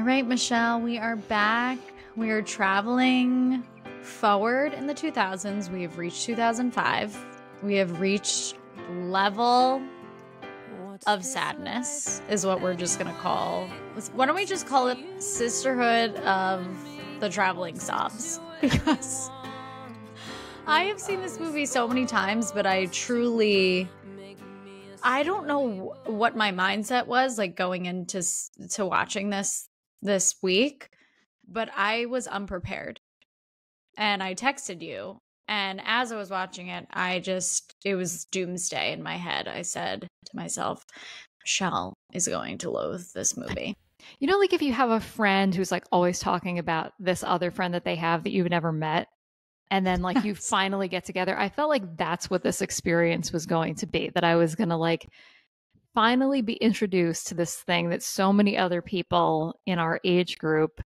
All right, Michelle, we are back. We are traveling forward in the 2000s. We have reached 2005. We have reached level of sadness is what we're just going to call. Why don't we just call it Sisterhood of the Traveling Sobs? Because I have seen this movie so many times, but I don't know what my mindset was like going into watching this week, but I was unprepared. And I texted you, and as I was watching it, it was doomsday in my head. I said to myself, Michelle is going to loathe this movie. You know, like if you have a friend who's like always talking about this other friend that they have that you've never met, and then like you finally get together, I felt like that's what this experience was going to be, that I was going to like finally be introduced to this thing that so many other people in our age group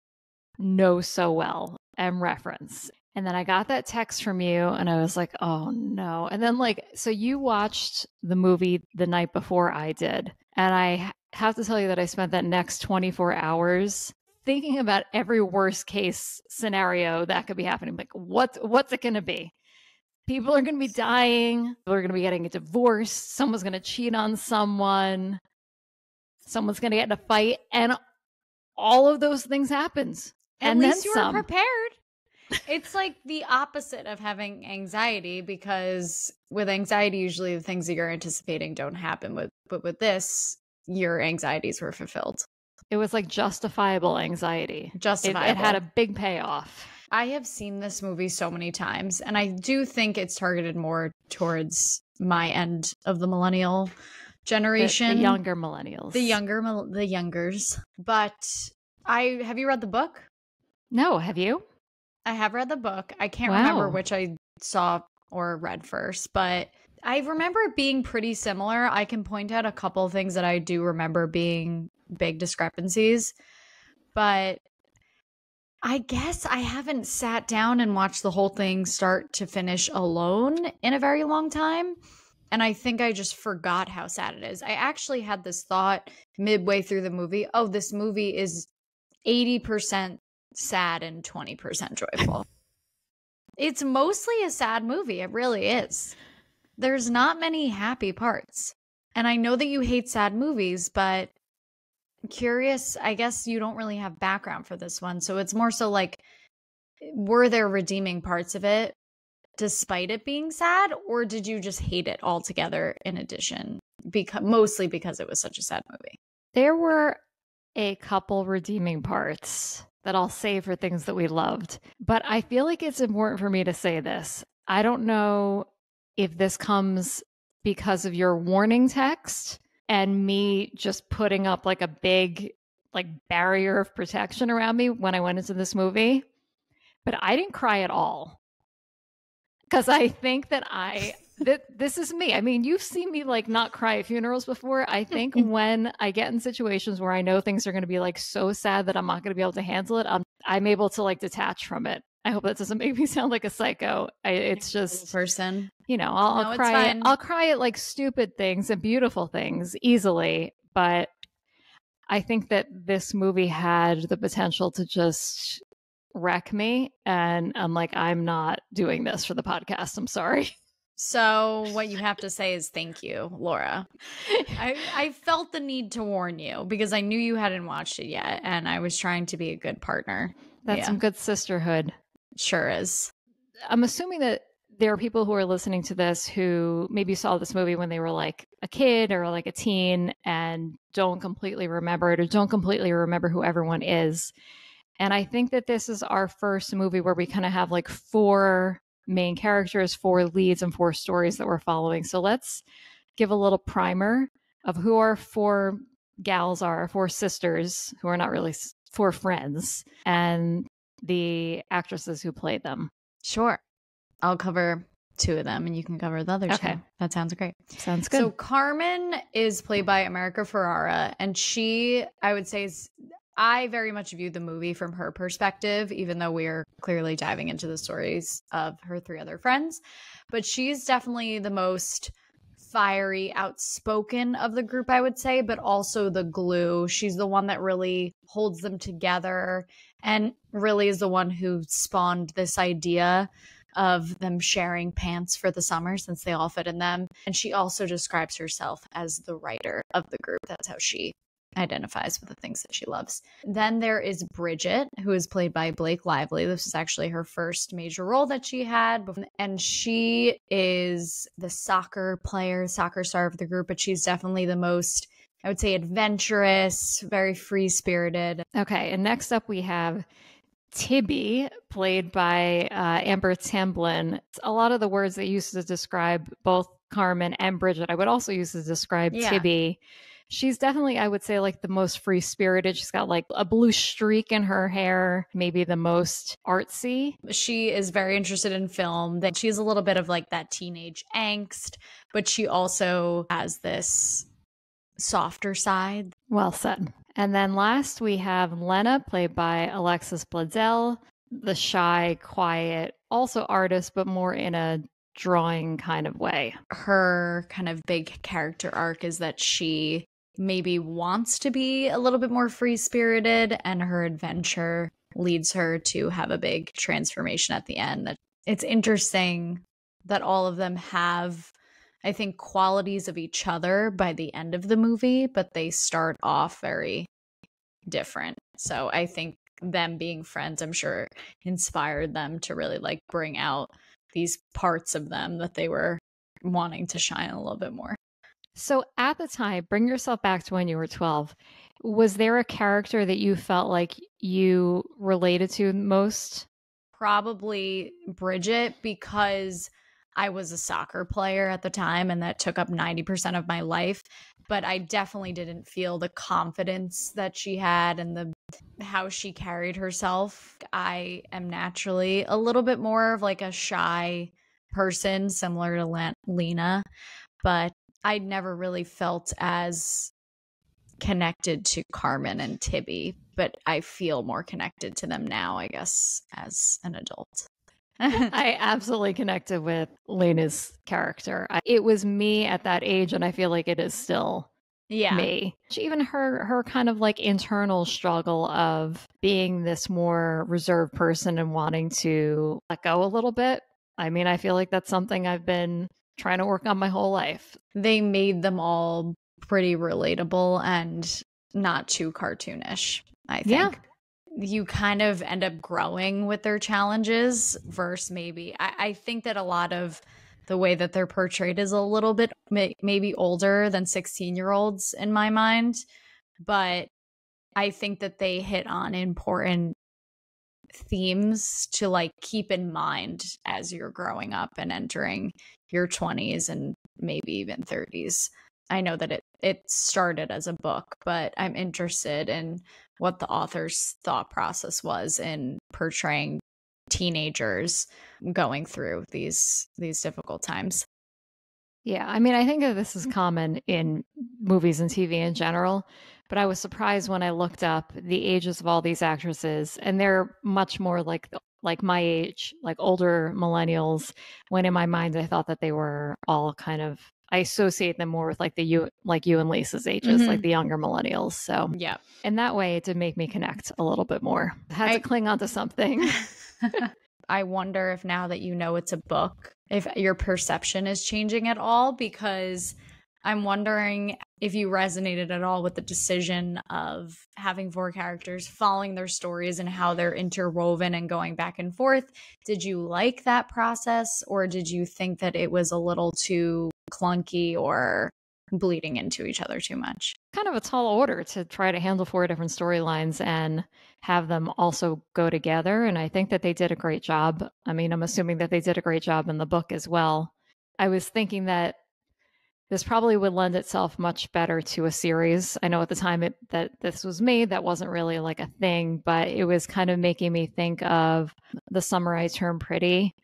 know so well and reference. And then I got that text from you and I was like, oh no. And then like, so you watched the movie the night before I did. And I have to tell you that I spent that next 24 hours thinking about every worst case scenario that could be happening. Like, what's it going to be? People are going to be dying. People are going to be getting a divorce. Someone's going to cheat on someone. Someone's going to get in a fight. And all of those things happens. At least you were prepared. It's like the opposite of having anxiety, because with anxiety, usually the things that you're anticipating don't happen. But with this, your anxieties were fulfilled. It was like justifiable anxiety. Justifiable. It had a big payoff. I have seen this movie so many times, and I do think it's targeted more towards my end of the millennial generation. The younger millennials. The youngers. But have you read the book? No, have you? I have read the book. I can't remember which I saw or read first, but I remember it being pretty similar. I can point out a couple of things that I do remember being big discrepancies, but I guess I haven't sat down and watched the whole thing start to finish alone in a very long time. And I think I just forgot how sad it is. I actually had this thought midway through the movie, oh, this movie is 80% sad and 20% joyful. It's mostly a sad movie. It really is. There's not many happy parts. And I know that you hate sad movies, but I'm curious, I guess you don't really have background for this one. So it's more so like, were there redeeming parts of it despite it being sad? Or did you just hate it altogether in addition? Mostly because it was such a sad movie. There were a couple redeeming parts that I'll save for things that we loved. But I feel like it's important for me to say this. I don't know if this comes because of your warning text and me just putting up like a big like barrier of protection around me when I went into this movie, but I didn't cry at all. Because I think that this is me. I mean, you've seen me like not cry at funerals before. I think when I get in situations where I know things are going to be like so sad that I'm not going to be able to handle it, I'm able to like detach from it. I hope that doesn't make me sound like a psycho. It's just person, you know, I'll cry. I'll cry at like stupid things and beautiful things easily. But I think that this movie had the potential to just wreck me. And I'm like, I'm not doing this for the podcast. I'm sorry. So what you have to say is thank you, Laura. I felt the need to warn you because I knew you hadn't watched it yet, and I was trying to be a good partner. That's some good sisterhood. Sure is. I'm assuming that there are people who are listening to this who maybe saw this movie when they were like a kid or like a teen and don't completely remember it or don't completely remember who everyone is. And I think that this is our first movie where we kind of have like 4 main characters, 4 leads, and 4 stories that we're following. So let's give a little primer of who our 4 gals are, 4 sisters who are not really 4 friends, and the actresses who played them. Sure. I'll cover 2 of them and you can cover the other 2. Okay. That sounds great. Sounds good. So Carmen is played by America Ferrara, and she, I would say, I very much view the movie from her perspective, even though we're clearly diving into the stories of her 3 other friends. But she's definitely the most fiery, outspoken of the group, I would say, but also the glue. She's the one that really holds them together and really is the one who spawned this idea of them sharing pants for the summer since they all fit in them. And she also describes herself as the writer of the group. That's how she identifies with the things that she loves. Then there is Bridget, who is played by Blake Lively. This is actually her first major role that she had. And she is the soccer star of the group, but she's definitely the most, I would say, adventurous, very free-spirited. Okay, and next up we have Tibby, played by Amber Tamblyn. A lot of the words they used to describe both Carmen and Bridget, I would also use to describe Tibby. She's definitely, I would say, like the most free-spirited. She's got like a blue streak in her hair, maybe the most artsy. She is very interested in film. That she's a little bit of like that teenage angst, but she also has this softer side. Well said. And then last we have Lena, played by Alexis Bledel, the shy, quiet, also artist, but more in a drawing kind of way. Her kind of big character arc is that she maybe wants to be a little bit more free-spirited, and her adventure leads her to have a big transformation at the end. That it's interesting that all of them have, I think, qualities of each other by the end of the movie, but they start off very different. So I think them being friends, I'm sure, inspired them to really like bring out these parts of them that they were wanting to shine a little bit more. So at the time, bring yourself back to when you were 12. Was there a character that you felt like you related to most? Probably Bridget, because I was a soccer player at the time and that took up 90% of my life. But I definitely didn't feel the confidence that she had and how she carried herself. I am naturally a little bit more of like a shy person, similar to Lena, but I never really felt as connected to Carmen and Tibby, but I feel more connected to them now, I guess, as an adult. I absolutely connected with Lena's character. It was me at that age, and I feel like it is still me. Even her kind of like internal struggle of being this more reserved person and wanting to let go a little bit. I mean, I feel like that's something I've been trying to work on my whole life. They made them all pretty relatable and not too cartoonish, I think. Yeah. You kind of end up growing with their challenges versus maybe, I think that a lot of the way that they're portrayed is a little bit maybe older than 16-year-olds in my mind. But I think that they hit on important themes to like keep in mind as you're growing up and entering your 20s and maybe even 30s. I know that it started as a book, but I'm interested in what the author's thought process was in portraying teenagers going through these difficult times. Yeah, I mean, I think that this is common in movies and TV in general, but I was surprised when I looked up the ages of all these actresses, and they're much more like my age, like older millennials, when in my mind I thought that they were all kind of, I associate them more with like you and Lisa's ages, like the younger millennials. So yeah, in that way, it did make me connect a little bit more. I had to cling on to something. I wonder if now that you know it's a book, if your perception is changing at all, because I'm wondering if you resonated at all with the decision of having 4 characters, following their stories and how they're interwoven and going back and forth. Did you like that process, or did you think that it was a little too clunky or bleeding into each other too much? Kind of a tall order to try to handle 4 different storylines and have them also go together. And I think that they did a great job. I mean, I'm assuming that they did a great job in the book as well. I was thinking that this probably would lend itself much better to a series. I know at the time that this was made, that wasn't really like a thing, but it was kind of making me think of The Summer I Turned Pretty.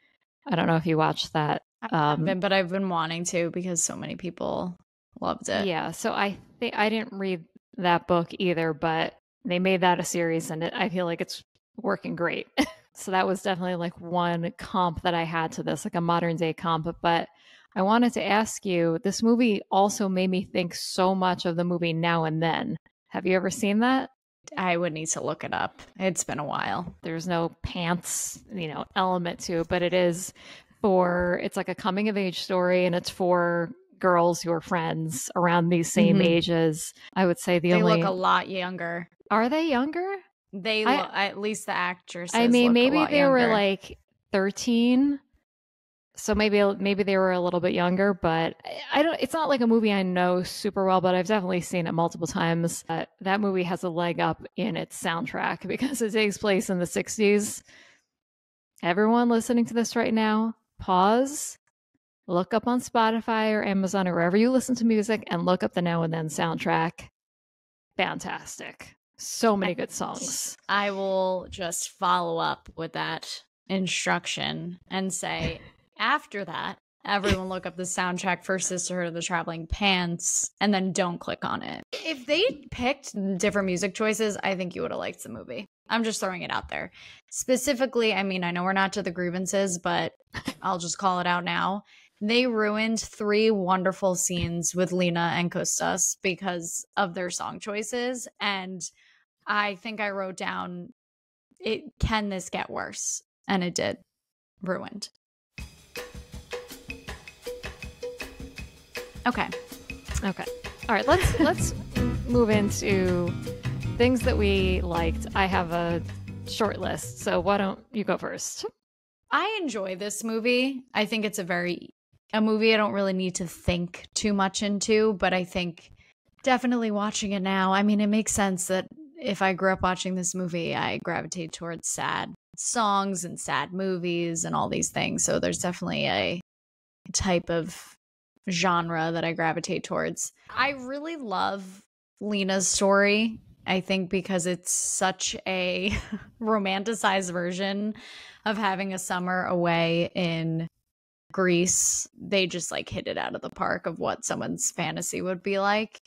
I don't know if you watched that. I haven't, but I've been wanting to because so many people loved it. Yeah, so I think I didn't read that book either, but they made that a series, and I feel like it's working great. So that was definitely like one comp that I had to this, like a modern day comp. But I wanted to ask you, this movie also made me think so much of the movie Now and Then. Have you ever seen that? I would need to look it up. It's been a while. There's no pants, element to it, but it's like a coming of age story, and it's for girls who are friends around these same ages. I would say they look a lot younger. Are they younger? They look, at least the actresses. I mean, maybe they younger. were like 13. So maybe they were a little bit younger, but it's not like a movie I know super well, but I've definitely seen it multiple times. That movie has a leg up in its soundtrack because it takes place in the 60s. Everyone listening to this right now, pause, look up on Spotify or Amazon or wherever you listen to music and look up the Now and Then soundtrack. Fantastic. So many good songs. I will just follow up with that instruction and say, after that, everyone look up the soundtrack for Sisterhood of the Traveling Pants and then don't click on it. If they picked different music choices, I think you would have liked the movie. I'm just throwing it out there. Specifically, I mean, I know we're not to the grievances, but I'll just call it out now. They ruined 3 wonderful scenes with Lena and Kostas because of their song choices. And I think I wrote down, can this get worse? And it did. Ruined. Okay. All right, let's move into things that we liked. I have a short list, so why don't you go first? I enjoy this movie. I think it's a movie I don't really need to think too much into, but I think definitely watching it now, I mean, it makes sense that if I grew up watching this movie, I gravitate towards sad songs and sad movies and all these things. So there's definitely a type of genre that I gravitate towards. I really love Lena's story, I think, because it's such a romanticized version of having a summer away in Greece. They just like hit it out of the park of what someone's fantasy would be like.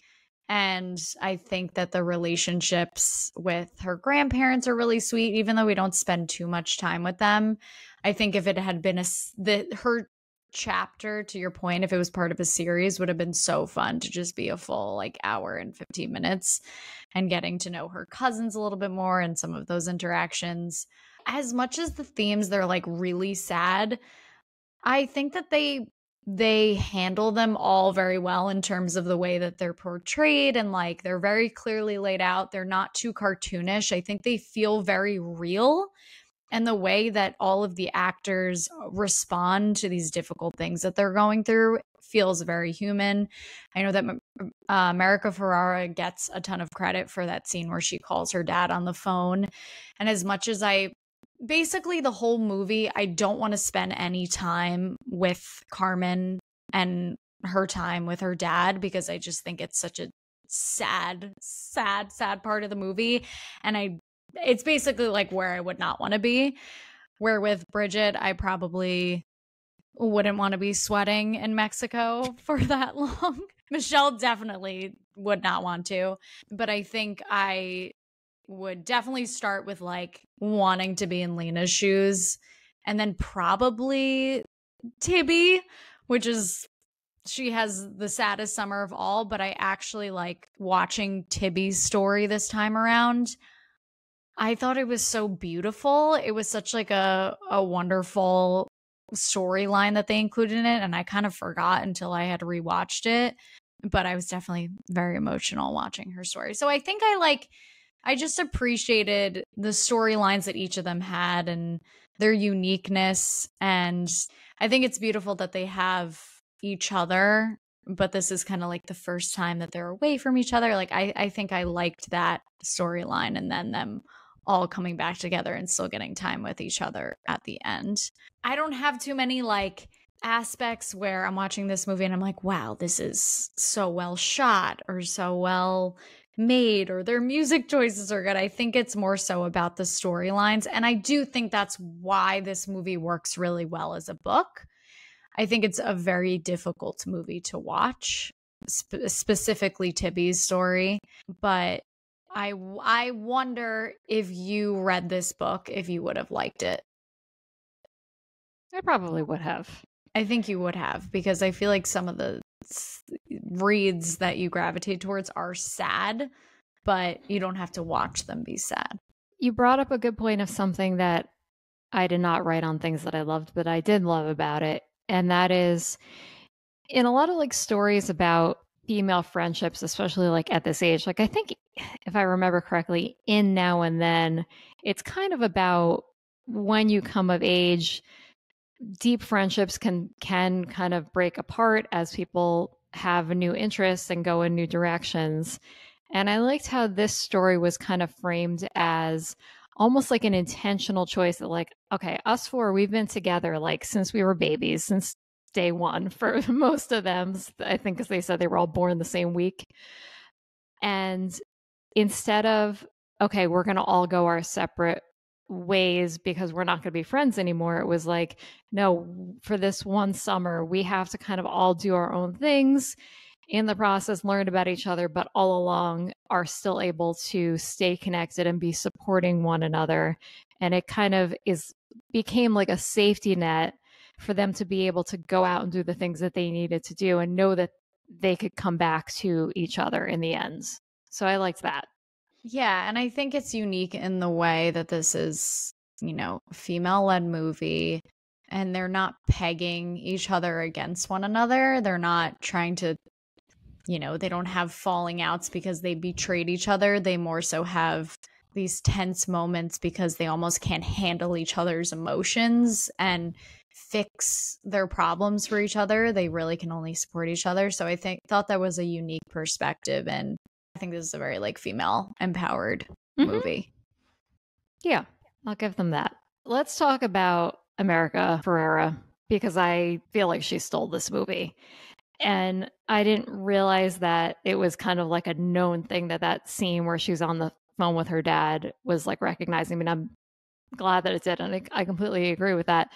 And I think that the relationships with her grandparents are really sweet, even though we don't spend too much time with them. I think if it had been her chapter, to your point, if it was part of a series, would have been so fun to just be a full like hour and 15 minutes and getting to know her cousins a little bit more and some of those interactions. As much as the themes, they're like really sad, I think that they handle them all very well in terms of the way that they're portrayed, and like they're very clearly laid out. They're not too cartoonish. I think they feel very real, and the way that all of the actors respond to these difficult things that they're going through feels very human. I know that America Ferrera gets a ton of credit for that scene where she calls her dad on the phone, and as much as basically the whole movie, I don't want to spend any time with Carmen and her time with her dad, because I just think it's such a sad part of the movie. And it's basically like where I would not want to be. Where with Bridget, I probably wouldn't want to be sweating in Mexico for that long. Michelle definitely would not want to. But I think I would definitely start with like wanting to be in Lena's shoes, and then probably Tibby, which is, she has the saddest summer of all, but I actually like watching Tibby's story this time around. I thought it was so beautiful. It was such like a wonderful storyline that they included in it, and I kind of forgot until I had rewatched it, but I was definitely very emotional watching her story. So I think I just appreciated the storylines that each of them had and their uniqueness. And I think it's beautiful that they have each other, but this is kind of like the first time that they're away from each other. Like, I think I liked that storyline, and then them all coming back together and still getting time with each other at the end. I don't have too many like aspects where I'm watching this movie and I'm like, wow, this is so well shot or so well made, or their music choices are good. I think it's more so about the storylines, and I do think that's why this movie works really well as a book. I think it's a very difficult movie to watch, specifically Tibby's story, but I wonder if you read this book, if you would have liked it. I probably would have. I think you would have, because I feel like some of the reads that you gravitate towards are sad, but you don't have to watch them be sad. You brought up a good point of something that I did not write on things that I loved, but I did love about it. And that is in a lot of like stories about female friendships, especially like at this age, like I think if I remember correctly, in Now and Then, it's kind of about when you come of age, deep friendships can kind of break apart as people have new interests and go in new directions. And I liked how this story was kind of framed as almost like an intentional choice that like, okay, us four, we've been together like since we were babies, since day one for most of them. I think because they said they were all born the same week. And instead of, okay, we're going to all go our separate ways because we're not going to be friends anymore, it was like, no, for this one summer, we have to kind of all do our own things, in the process learn about each other, but all along are still able to stay connected and be supporting one another. And it kind of became like a safety net for them to be able to go out and do the things that they needed to do and know that they could come back to each other in the end. So I liked that. Yeah, and I think it's unique in the way that this is, a female-led movie, and they're not pegging each other against one another. They're not trying to, they don't have falling outs because they betrayed each other. They more so have these tense moments because they almost can't handle each other's emotions and fix their problems for each other. They really can only support each other. So I thought that was a unique perspective, and I think this is a very like female empowered movie. Yeah, I'll give them that. Let's talk about America Ferrera, because I feel like she stole this movie. And I didn't realize that it was kind of like a known thing that scene where she was on the phone with her dad was like recognizing me. And I'm glad that it did. And I completely agree with that.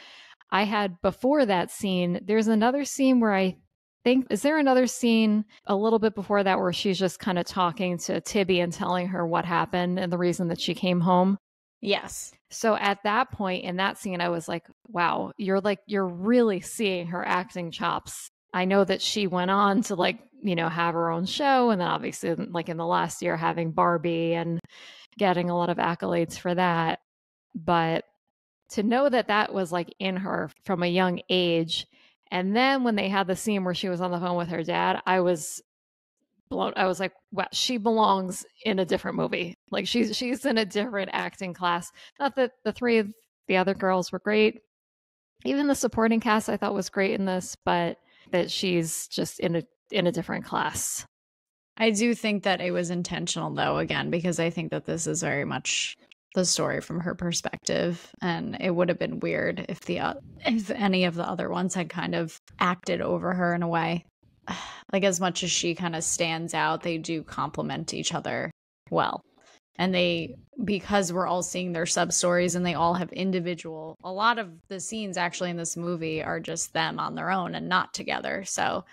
I had before that scene, there's another scene where is there another scene a little bit before that where she's just kind of talking to Tibby and telling her what happened and the reason that she came home? Yes. So at that point in that scene, I was like, wow, you're really seeing her acting chops. I know that she went on to have her own show. And then obviously like in the last year having Barbie and getting a lot of accolades for that. But to know that was like in her from a young age. And then when they had the scene where she was on the phone with her dad, I was blown. I was like, wow, she belongs in a different movie. Like she's in a different acting class. Not that the three of the other girls were great. Even the supporting cast I thought was great in this, but that she's just in a different class. I do think that it was intentional though, again, because I think that this is very much the story from her perspective, and it would have been weird if any of the other ones had kind of acted over her in a way. Like as much as she kind of stands out, they do complement each other well. And because we're all seeing their sub stories and they all have a lot of the scenes actually in this movie are just them on their own and not together. So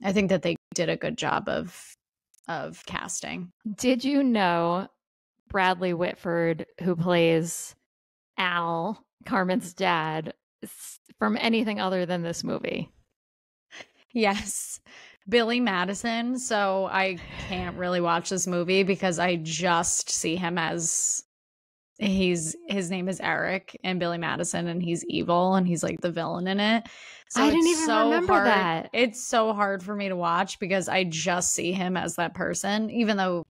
I think that they did a good job of casting. Did you know Bradley Whitford, who plays Al, Carmen's dad, from anything other than this movie? Yes. Billy Madison. So I can't really watch this movie because I just see him as his name is Eric and Billy Madison, and he's evil and he's like the villain in it. So I didn't even remember that. It's so hard for me to watch because I just see him as that person, even though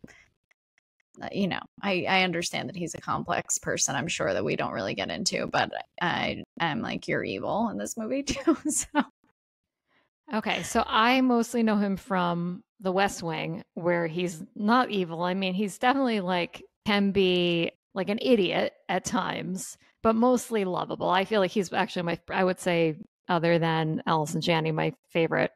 I understand that he's a complex person. I'm sure that we don't really get into, but I'm like, you're evil in this movie too. So. Okay, so I mostly know him from The West Wing, where he's not evil. I mean, he's definitely can be like an idiot at times, but mostly lovable. I feel like he's actually I would say, other than Allison Janney, my favorite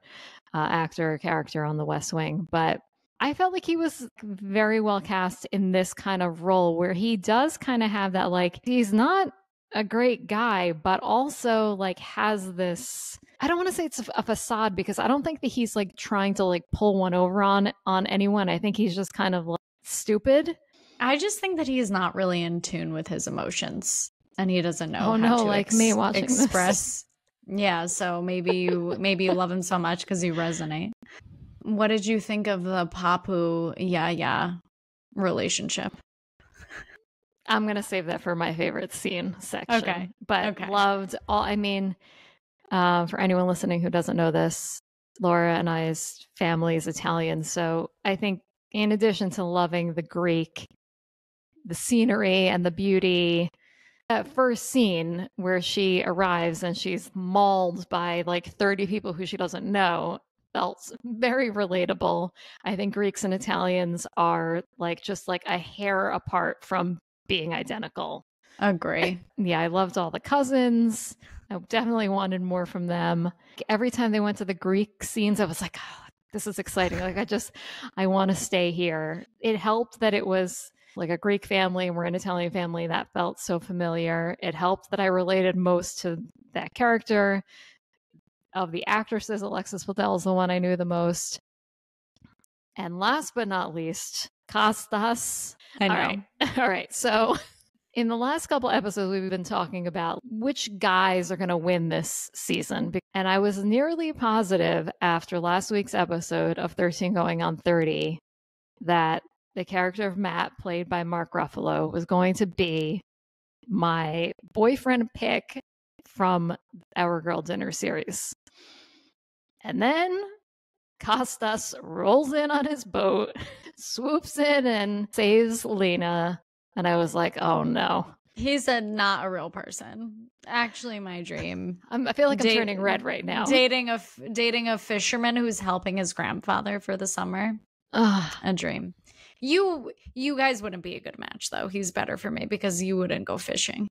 actor or character on The West Wing. But I felt like he was very well cast in this kind of role where he does kind of have that, he's not a great guy, but also has this, I don't want to say it's a facade because I don't think that he's trying to pull one over on anyone. I think he's just kind of stupid. I just think that he is not really in tune with his emotions and he doesn't know how to me watching express. Yeah, so maybe you love him so much because you resonate. What did you think of the Papu Yaya relationship? I'm going to save that for my favorite scene section. Okay. But loved all, I mean, for anyone listening who doesn't know this, Laura and I's family is Italian. So I think in addition to loving the Greek, the scenery and the beauty, that first scene where she arrives and she's mauled by like 30 people who she doesn't know felt very relatable. I think Greeks and Italians are like just like a hair apart from being identical. Agree. Yeah, I loved all the cousins. I definitely wanted more from them. Every time they went to the Greek scenes, I was like, oh, this is exciting. Like, I want to stay here. It helped that it was like a Greek family and we're an Italian family. That felt so familiar. It helped that I related most to that character. Of the actresses, Alexis Bledel is the one I knew the most. And last but not least, Costas. I know. All right. So in the last couple episodes, we've been talking about which guys are going to win this season. And I was nearly positive after last week's episode of 13 Going on 30 that the character of Matt, played by Mark Ruffalo, was going to be my boyfriend pick from Our Girl Dinner series. And then Costas rolls in on his boat, swoops in and saves Lena. And I was like, oh no. He said not a real person. Actually, my dream. I feel like I'm turning red right now. Dating a fisherman who's helping his grandfather for the summer. A dream. You guys wouldn't be a good match, though. He's better for me because you wouldn't go fishing.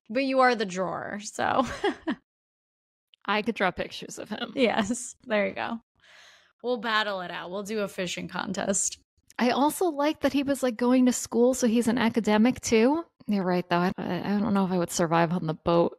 But you are the drawer, so... I could draw pictures of him. Yes, there you go. We'll battle it out. We'll do a fishing contest. I also like that he was like going to school, so he's an academic too. You're right, though. I don't know if I would survive on the boat.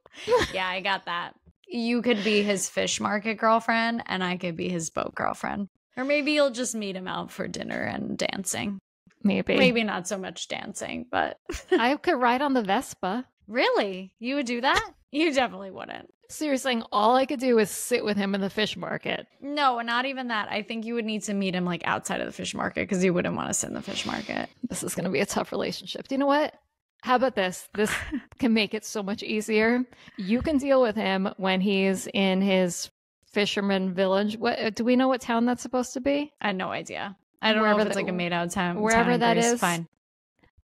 Yeah, I got that. You could be his fish market girlfriend, and I could be his boat girlfriend. Or maybe you'll just meet him out for dinner and dancing. Maybe not so much dancing, but... I could ride on the Vespa. Really? You would do that? You definitely wouldn't. So you're saying all I could do is sit with him in the fish market? No, not even that. I think you would need to meet him like outside of the fish market because you wouldn't want to sit in the fish market. This is going to be a tough relationship. Do you know what? How about this? This can make it so much easier. You can deal with him when he's in his fisherman village. What do we know what town that's supposed to be? I had no idea. I don't know if it's like a made-out town. Wherever that is. Fine.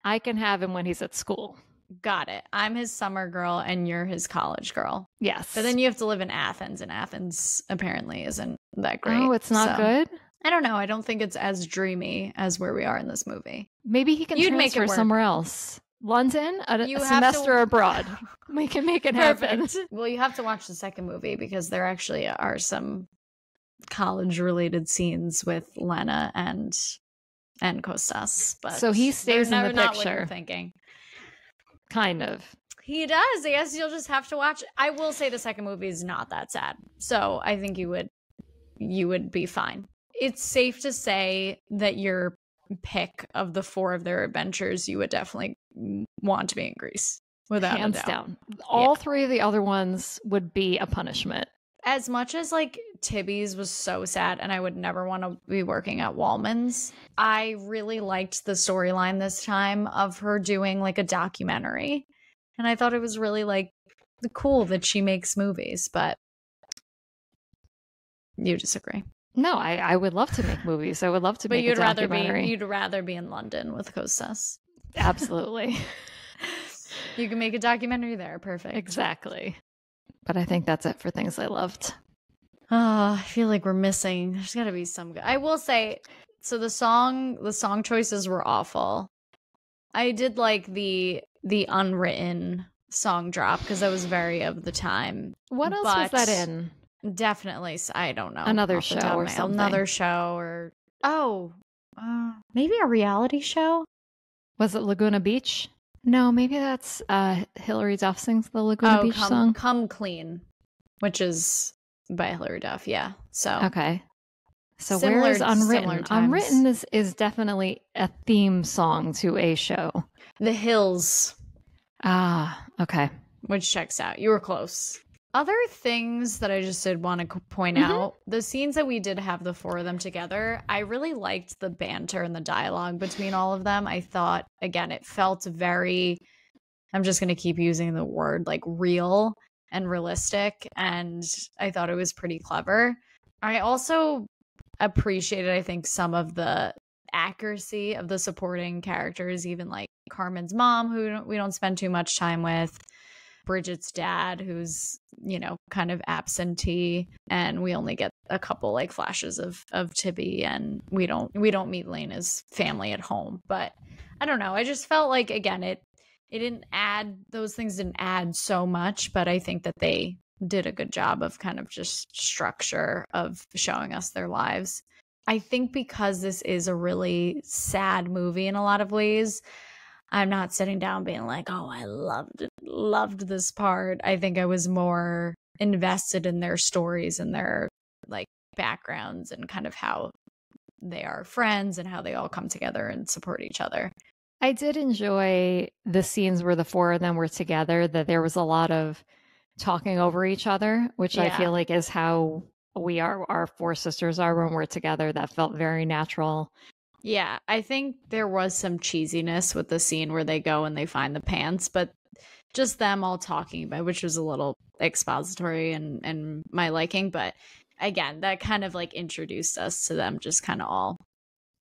I can have him when he's at school. Got it. I'm his summer girl and you're his college girl. Yes. But then you have to live in Athens, and Athens apparently isn't that great. Oh, it's not good? I don't know. I don't think it's as dreamy as where we are in this movie. Maybe he can transfer somewhere else. London? A semester abroad. We can make it happen. Well, you have to watch the second movie because there actually are some college-related scenes with Lena and Kostas. But so he stays in the not picture. What you're thinking. Kind of. He does. I guess you'll just have to watch. I will say the second movie is not that sad. So I think you would be fine. It's safe to say that your pick of the four of their adventures, you would definitely want to be in Greece. Without hands a doubt. Down. All three of the other ones would be a punishment. As much as like Tibby's was so sad and I would never want to be working at Wallman's, I really liked the storyline this time of her doing like a documentary. And I thought it was really like cool that she makes movies, but you disagree. No, I would love to make movies. I would love to make a documentary. You'd rather be in London with Kostas. Absolutely. You can make a documentary there. Perfect. Exactly. But I think that's it for things I loved. Oh, I feel like we're missing. There's got to be some good. I will say, so the song choices were awful. I did like the unwritten song drop because that was very of the time. What else was that in? Definitely, I don't know. Another show or something. Another show or maybe a reality show. Was it Laguna Beach? No, maybe that's Hilary Duff sings the Laguna Beach song. Come Clean, which is by Hilary Duff, yeah. So okay. So where is Unwritten? Unwritten is definitely a theme song to a show. The Hills. Ah, okay. which checks out. You were close. Other things that I just did want to point out, the scenes that we did have the four of them together, I really liked the banter and the dialogue between all of them. I thought, again, it felt very, I'm just going to keep using the word, like real and realistic. And I thought it was pretty clever. I also appreciated, I think, some of the accuracy of the supporting characters, even like Carmen's mom, who we don't spend too much time with. Bridget's dad, who's, you know, kind of absentee, and we only get a couple like flashes of Tibby, and we don't meet Lena's family at home. But I don't know, I just felt like, again, it didn't add, those things didn't add so much, but I think that they did a good job of kind of just structure of showing us their lives. I think because this is a really sad movie in a lot of ways, I'm not sitting down being like, oh, I loved this part. I think I was more invested in their stories and their like backgrounds and kind of how they are friends and how they all come together and support each other. I did enjoy the scenes where the four of them were together, that there was a lot of talking over each other, which I feel like is how our four sisters are when we're together. That felt very natural. Yeah, I think there was some cheesiness with the scene where they go and they find the pants, but just them all talking about, which was a little expository and my liking. But again, that kind of like introduced us to them just kind of all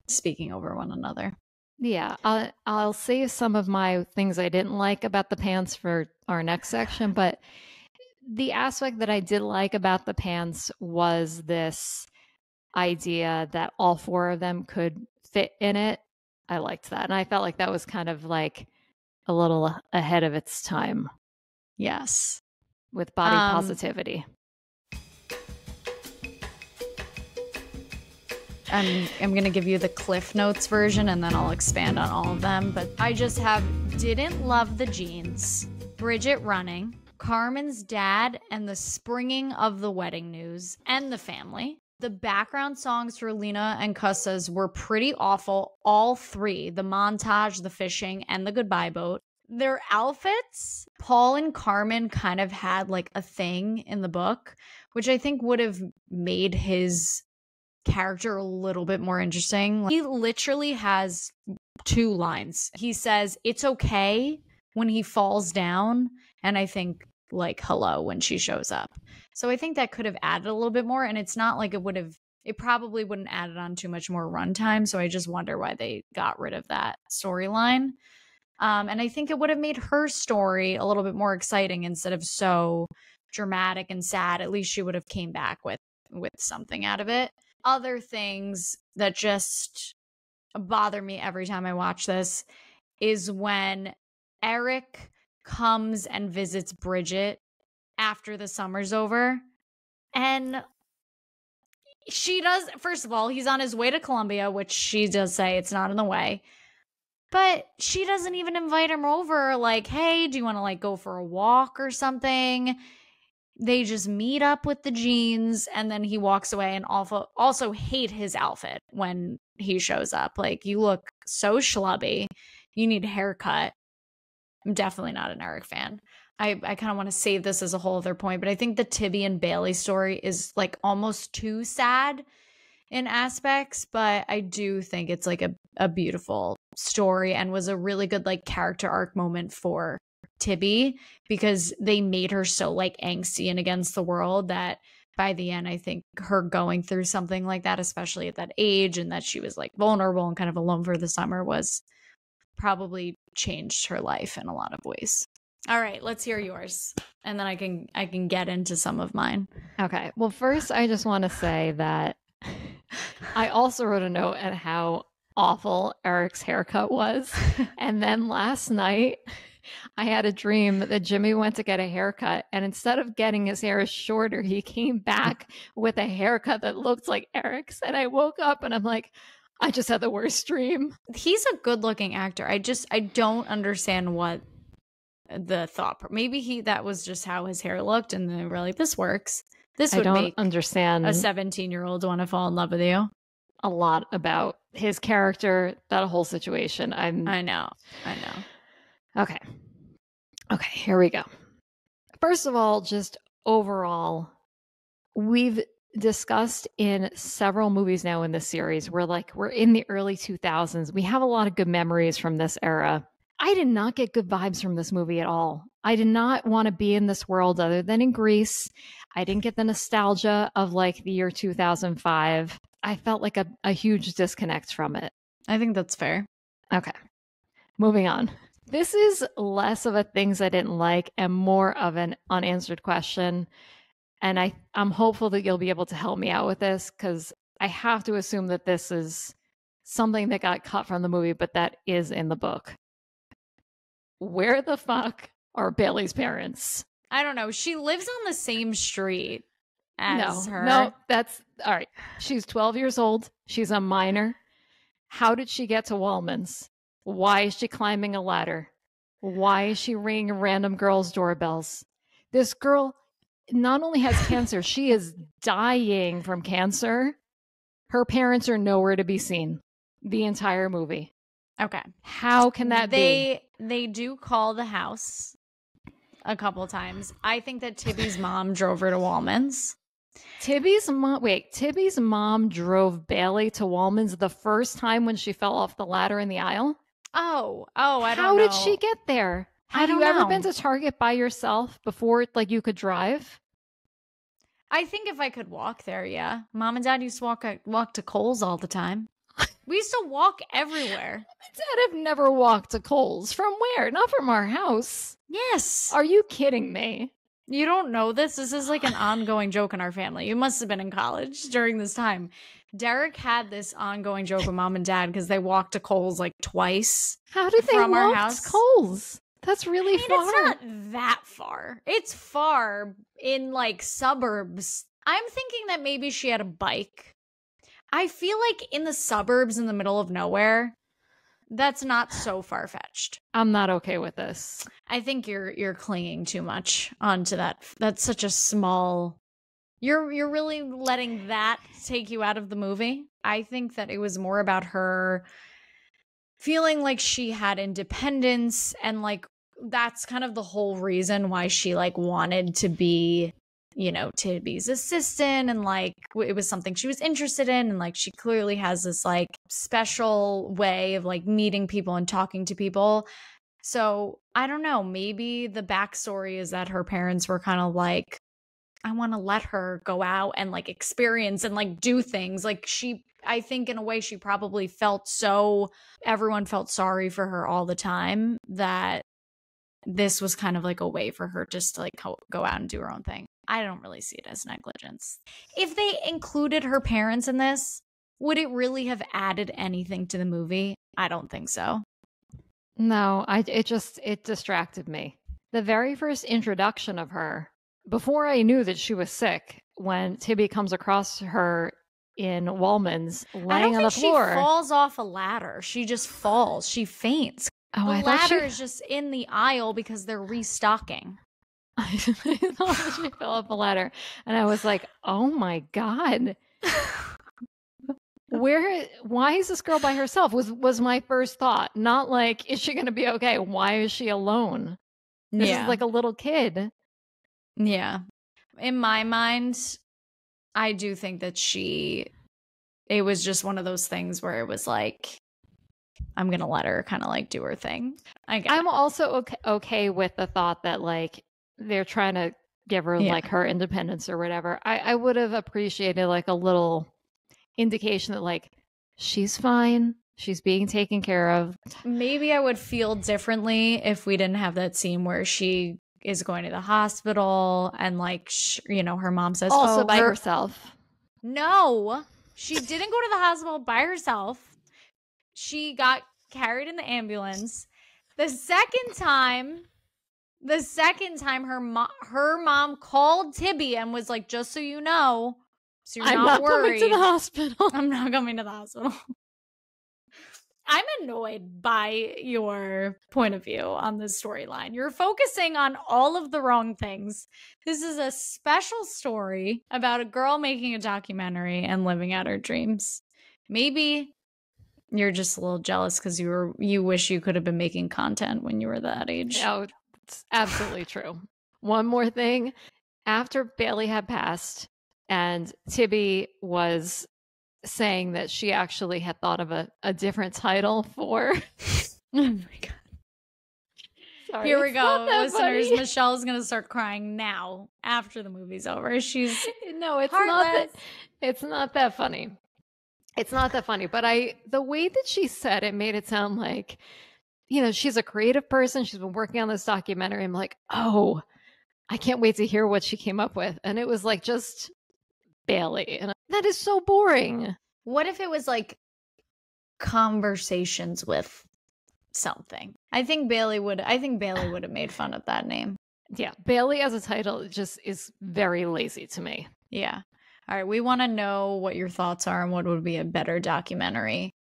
speaking over one another. Yeah, I'll save some of my things I didn't like about the pants for our next section, but the aspect that I did like about the pants was this idea that all four of them could fit in it. I liked that. And I felt like that was kind of like a little ahead of its time. Yes. With body positivity. I'm going to give you the Cliff Notes version and then I'll expand on all of them. But I just have didn't love the jeans, Bridget running, Carmen's dad and the springing of the wedding news and the family. The background songs for Lena and Cussa's were pretty awful, all three. The montage, the fishing, and the goodbye boat. Their outfits, Paul and Carmen kind of had like a thing in the book, which I think would have made his character a little bit more interesting. He literally has 2 lines. He says, "It's okay," when he falls down, and I think like hello when she shows up. So I think that could have added a little bit more, and it's not like it probably wouldn't add it on too much more runtime. So I just wonder why they got rid of that storyline. And I think it would have made her story a little bit more exciting instead of so dramatic and sad. At least she would have came back with something out of it. Other things that just bother me every time I watch this is when Eric comes and visits Bridget after the summer's over, and she does, first of all, he's on his way to Columbia, which she does say it's not in the way, but she doesn't even invite him over like, hey, do you want to like go for a walk or something? They just meet up with the jeans and then he walks away, and also hate his outfit when he shows up. Like, you look so schlubby, you need a haircut. I'm definitely not an Eric fan. I kind of want to save this as a whole other point, but I think the Tibby and Bailey story is like almost too sad in aspects, but I do think it's like a beautiful story and was a really good like character arc moment for Tibby, because they made her so like angsty and against the world that by the end, I think her going through something like that, especially at that age, and that she was like vulnerable and kind of alone for the summer, was probably changed her life in a lot of ways. All right, let's hear yours, and then I can get into some of mine. Okay. Well, first, I just want to say that I also wrote a note at how awful Eric's haircut was. And then last night, I had a dream that Jimmy went to get a haircut, and instead of getting his hair shorter, he came back with a haircut that looked like Eric's. And I woke up and I'm like, I just had the worst dream. He's a good-looking actor. I don't understand what the thought. Maybe that was just how his hair looked, and they were like, this works. This would make understand a 17-year-old want to fall in love with you. A lot about his character, that whole situation. I know. Okay, here we go. First of all, just overall, we've discussed in several movies now in this series. We're in the early 2000s. We have a lot of good memories from this era. I did not get good vibes from this movie at all. I did not want to be in this world other than in Greece. I didn't get the nostalgia of like the year 2005. I felt like a huge disconnect from it. I think that's fair. Okay. Moving on. This is less of a things I didn't like and more of an unanswered question. And I'm hopeful that you'll be able to help me out with this, because I have to assume that this is something that got cut from the movie, but that is in the book. Where the fuck are Bailey's parents? I don't know. She lives on the same street as her. No, that's all right. She's 12 years old. She's a minor. How did she get to Wallman's? Why is she climbing a ladder? Why is she ringing random girls' doorbells? This girl not only has cancer, she is dying from cancer. Her parents are nowhere to be seen the entire movie. Okay. How can that be? They do call the house a couple times. I think that Tibby's mom drove her to Wallman's. Tibby's mom drove Bailey to Wallman's the first time when she fell off the ladder in the aisle? I don't know. How did she get there? Have you ever been to Target by yourself before, like, you could drive? I think if I could walk there, yeah. Mom and Dad used to walk to Kohl's all the time. We used to walk everywhere. Mom and Dad have never walked to Kohl's. From where? Not from our house. Yes. Are you kidding me? You don't know this? This is like an ongoing joke in our family. You must have been in college during this time. Derek had this ongoing joke with Mom and Dad because they walked to Kohl's like twice. How did they from walk our house. to Kohl's? That's really far. It's not that far. It's far in like suburbs. I'm thinking that maybe she had a bike. I feel like in the suburbs in the middle of nowhere, that's not so far-fetched. I'm not okay with this. I think you're clinging too much onto that. That's such a small... You're really letting that take you out of the movie. I think that it was more about her feeling like she had independence, and like that's kind of the whole reason why she like wanted to be, you know, Tibby's assistant, and like it was something she was interested in, and like she clearly has this like special way of like meeting people and talking to people. So I don't know, maybe the backstory is that her parents were kind of like, I want to let her go out and like experience and like do things. Like I think in a way she probably everyone felt sorry for her all the time, that this was kind of like a way for her just to like go out and do her own thing. I don't really see it as negligence. If they included her parents in this, would it really have added anything to the movie? I don't think so. No, it distracted me. The very first introduction of her, before I knew that she was sick, when Tibby comes across her in Wallman's laying on the floor. She falls off a ladder. She just falls. She faints. Oh, the ladder is just in the aisle because they're restocking. I thought she fell off a ladder. And I was like, oh my God. Why is this girl by herself? Was my first thought. Not like, is she going to be okay? Why is she alone? This is like a little kid. Yeah. In my mind, I do think that it was just one of those things where it was like, I'm going to let her kind of like do her thing. I'm also okay with the thought that like they're trying to give her like her independence or whatever. I would have appreciated like a little indication that like she's fine. She's being taken care of. Maybe I would feel differently if we didn't have that scene where she is going to the hospital and like, you know, her mom says also by herself. No, she didn't go to the hospital by herself. She got carried in the ambulance. The second time her mom called Tibby and was like, just so you know, so you're not worried. Coming to the hospital. I'm not coming to the hospital. I'm annoyed by your point of view on this storyline. You're focusing on all of the wrong things. This is a special story about a girl making a documentary and living out her dreams. Maybe you're just a little jealous because you wish you could have been making content when you were that age. No, it's absolutely true. One more thing. After Bailey had passed and Tibby was saying that she actually had thought of a different title for... Oh my God. Sorry, here we go, listeners. Funny. Michelle's gonna start crying now after the movie's over. She's no, it's heartless. It's not that funny. It's not that funny. But the way that she said it made it sound like, you know, she's a creative person. She's been working on this documentary. I'm like, oh, I can't wait to hear what she came up with. And it was like just Bailey, and that is so boring. What if it was like conversations with something? I think Bailey would have made fun of that name. Yeah, Bailey as a title just is very lazy to me. Yeah. All right, we want to know what your thoughts are and what would be a better documentary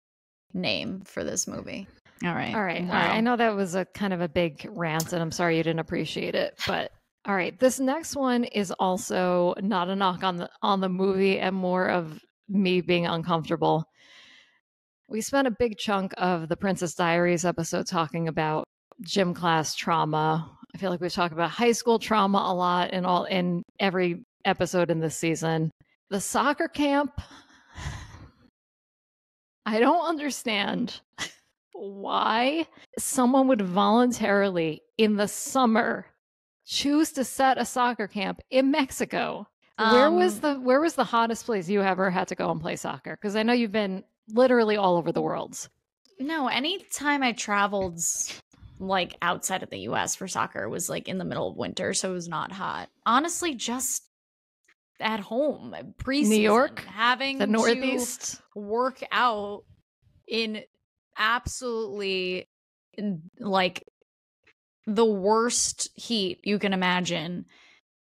name for this movie. All right. Wow. All right. I know that was a kind of a big rant, and I'm sorry you didn't appreciate it, but all right. This next one is also not a knock on the movie and more of me being uncomfortable. We spent a big chunk of the Princess Diaries episode talking about gym class trauma. I feel like we talk about high school trauma a lot in every episode in this season. The soccer camp, I don't understand why someone would voluntarily in the summer choose to set a soccer camp in Mexico. Where was the hottest place you ever had to go and play soccer? Because I know you've been literally all over the world. No, anytime I traveled like outside of the US for soccer was like in the middle of winter, so it was not hot. Honestly, just at home, preseason, New York, having the Northeast, to work out in absolutely like the worst heat you can imagine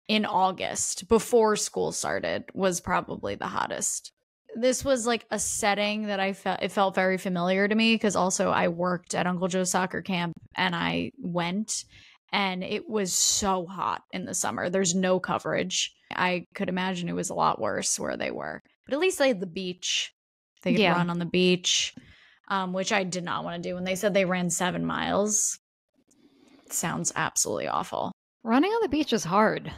in August before school started was probably the hottest. This was like a setting that it felt very familiar to me because also I worked at Uncle Joe's soccer camp and I went and it was so hot in the summer. There's no coverage. I could imagine it was a lot worse where they were. But at least they had the beach. They could run on the beach, which I did not want to do. When they said they ran 7 miles, it sounds absolutely awful. Running on the beach is hard.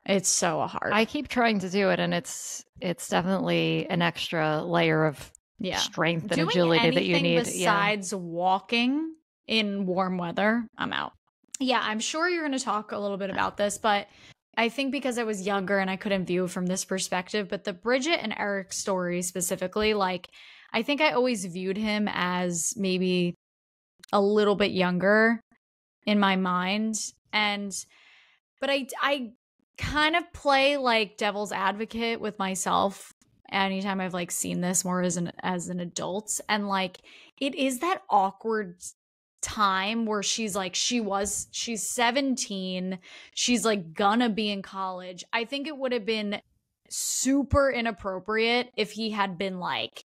It's so hard. I keep trying to do it, and it's definitely an extra layer of strength and agility that you need. Besides walking in warm weather, I'm out. Yeah, I'm sure you're going to talk a little bit about this, but I think because I was younger and I couldn't view from this perspective, but the Bridget and Eric story specifically, like, I think I always viewed him as maybe a little bit younger in my mind. But I kind of play like devil's advocate with myself anytime I've like seen this more as an adult, and like it is that awkward time where she's 17, she's like gonna be in college. I think it would have been super inappropriate if he had been like,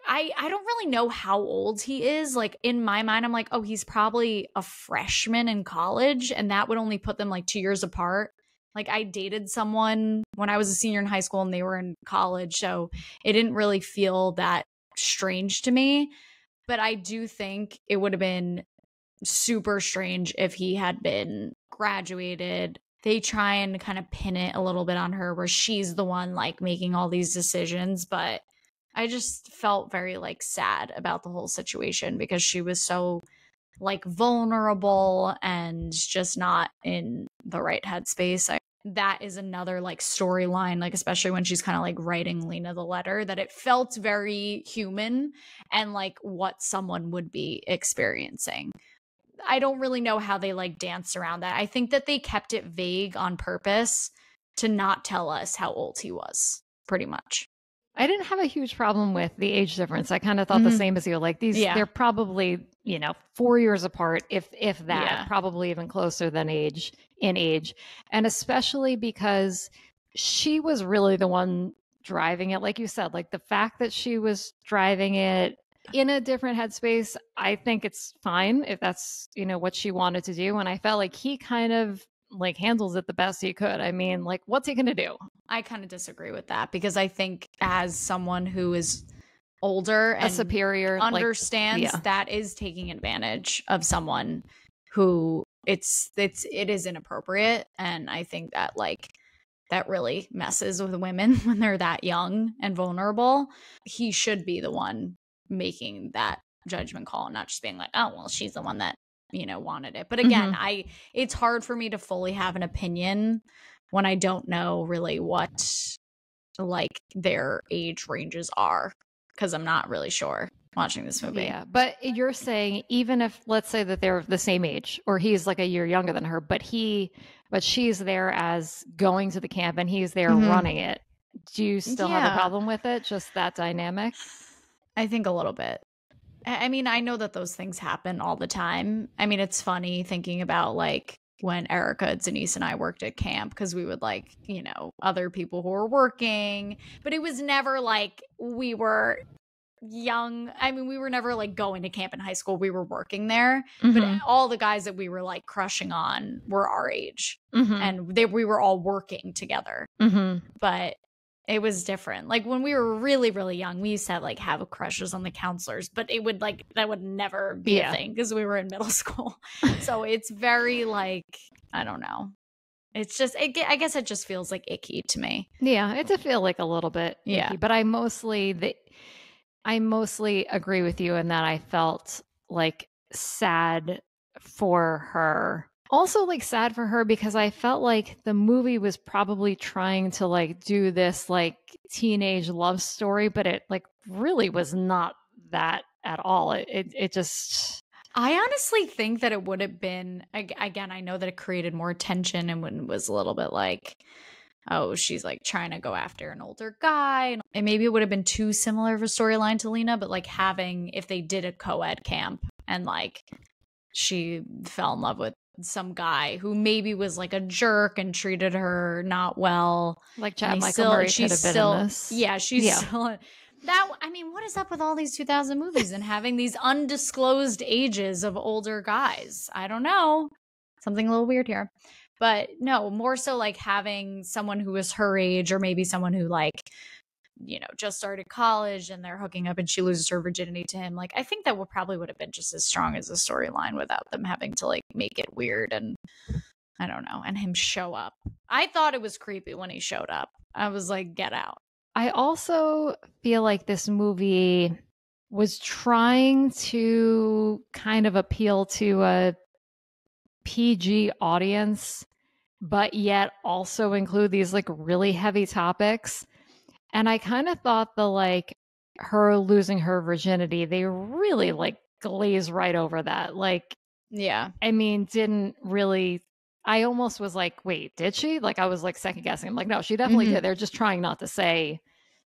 I don't really know how old he is. Like in my mind, I'm like, oh, he's probably a freshman in college, and that would only put them like 2 years apart. Like I dated someone when I was a senior in high school and they were in college, so it didn't really feel that strange to me. But I do think it would have been super strange if he had been graduated. They try and kind of pin it a little bit on her where she's the one like making all these decisions, but I just felt very like sad about the whole situation because she was so like vulnerable and just not in the right headspace. That is another like storyline, like especially when she's kind of like writing Lena the letter, that it felt very human and like what someone would be experiencing. I don't really know how they like danced around that. I think that they kept it vague on purpose to not tell us how old he was, pretty much. I didn't have a huge problem with the age difference. I kind of thought the same as you. Like they're probably, 4 years apart, if that, probably even closer than in age. And especially because she was really the one driving it. Like you said, like the fact that she was driving it in a different headspace, I think it's fine if that's, what she wanted to do. And I felt like he kind of like handles it the best he could. I mean, like, what's he going to do? I kind of disagree with that because I think as someone who is older and a superior understands that is taking advantage of someone who it is inappropriate. And I think that like that really messes with women when they're that young and vulnerable. He should be the one making that judgment call, not just being like, oh, well, she's the one that, you know, wanted it. But again, it's hard for me to fully have an opinion when I don't know really what like their age ranges are, because I'm not really sure watching this movie. Yeah, but you're saying even if, let's say that they're the same age, or he's like a year younger than her, but she's there as going to the camp and he's there running it. Do you still have a problem with it? Just that dynamic? I think a little bit. I mean, I know that those things happen all the time. I mean, it's funny thinking about like when Erica, Denise, and I worked at camp, because we would like, you know, other people who were working, but it was never like we were young. I mean, we were never like going to camp in high school. We were working there, but all the guys that we were like crushing on were our age, and we were all working together. But it was different. Like when we were really, really young, we used to like have crushes on the counselors, but it would like that would never be a thing because we were in middle school. So it's very like, I don't know. It's just, I guess it just feels like icky to me. Yeah, it does feel like a little bit icky, but I mostly agree with you in that I felt like sad for her. Also like sad for her because I felt like the movie was probably trying to like do this like teenage love story, but it like really was not that at all. It just... I honestly think that it would have been, again, I know that it created more tension and when it was a little bit like, oh, she's like trying to go after an older guy. And maybe it would have been too similar of a storyline to Lena, but like having, if they did a co-ed camp and like she fell in love with some guy who maybe was like a jerk and treated her not well. Like Chad Michael Murray could have been in this. Yeah, she's still... That, I mean, what is up with all these 2000 movies and having these undisclosed ages of older guys? I don't know. Something a little weird here. But no, more so like having someone who is her age, or maybe someone who like, you know, just started college and they're hooking up and she loses her virginity to him. Like, I think that probably would have been just as strong as a storyline without them having to like make it weird and I don't know, and him show up. I thought it was creepy when he showed up. I was like, get out. I also feel like this movie was trying to kind of appeal to a PG audience, but yet also include these like really heavy topics. And I kind of thought the like her losing her virginity, they really like glaze right over that. Like, yeah, I mean, didn't really... I almost was like, wait, did she? Like, I was like second guessing. I'm like, no, she definitely did. They're just trying not to say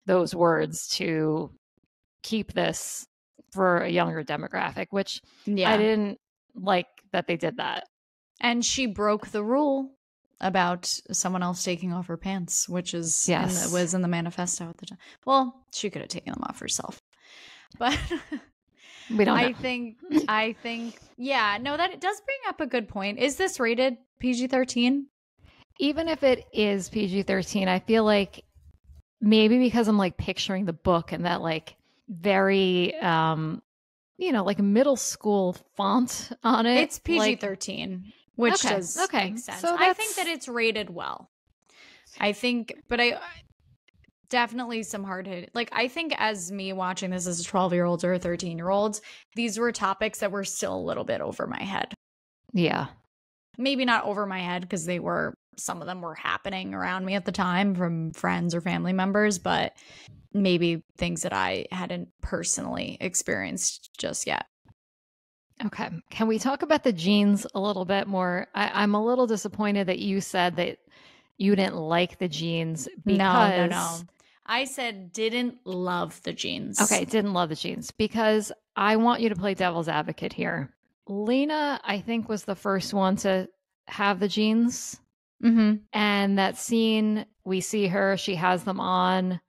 those words to keep this for a younger demographic, which I didn't like that they did that. And she broke the rule about someone else taking off her pants, which is was in the manifesto at the time. Well, she could have taken them off herself, but we don't know. I think, yeah, no, that it does bring up a good point. Is this rated PG-13? Even if it is PG-13, I feel like maybe because I'm like picturing the book and that like very, you know, like middle school font on it. It's PG-13. Like, which does make sense. So I think that it's rated well. I think, but I definitely some hard hit. Like, I think as me watching this as a 12-year-old or a 13-year-old, these were topics that were still a little bit over my head. Yeah. Maybe not over my head because some of them were happening around me at the time from friends or family members, but maybe things that I hadn't personally experienced just yet. Okay. Can we talk about the jeans a little bit more? I'm a little disappointed that you said that you didn't like the jeans because... No. I said didn't love the jeans. Okay, didn't love the jeans because I want you to play devil's advocate here. Lena, I think, was the first one to have the jeans. And that scene, we see her, she has them on.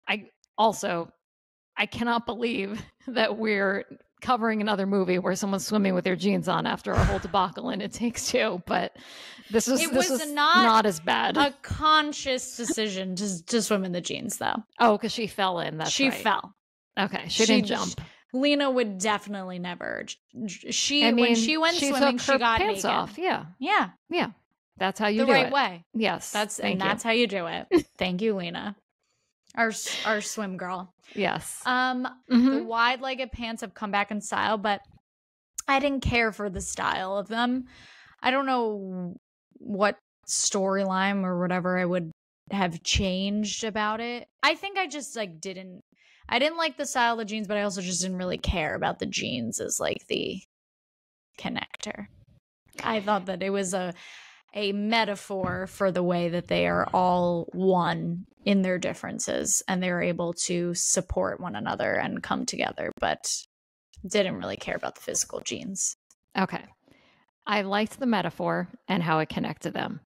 I cannot believe that we're covering another movie where someone's swimming with their jeans on after a whole debacle and It Takes Two, but this was not as bad. A conscious decision to swim in the jeans, though. Oh, because she fell in. She fell. Okay, she didn't jump. Lena would definitely never. When she went swimming, she got pants naked. off. Yeah. Yeah. Yeah. That's how you do it. The right way. Yes. That's how you do it. Thank you, Lena. Our swim girl. Yes. The wide-legged pants have come back in style, but I didn't care for the style of them. I don't know what storyline or whatever I would have changed about it. I think I just I didn't like the style of the jeans, but I also just didn't really care about the jeans as like the connector. I thought that it was a metaphor for the way that they are all one in their differences and they're able to support one another and come together, but didn't really care about the physical jeans. Okay. I liked the metaphor and how it connected them.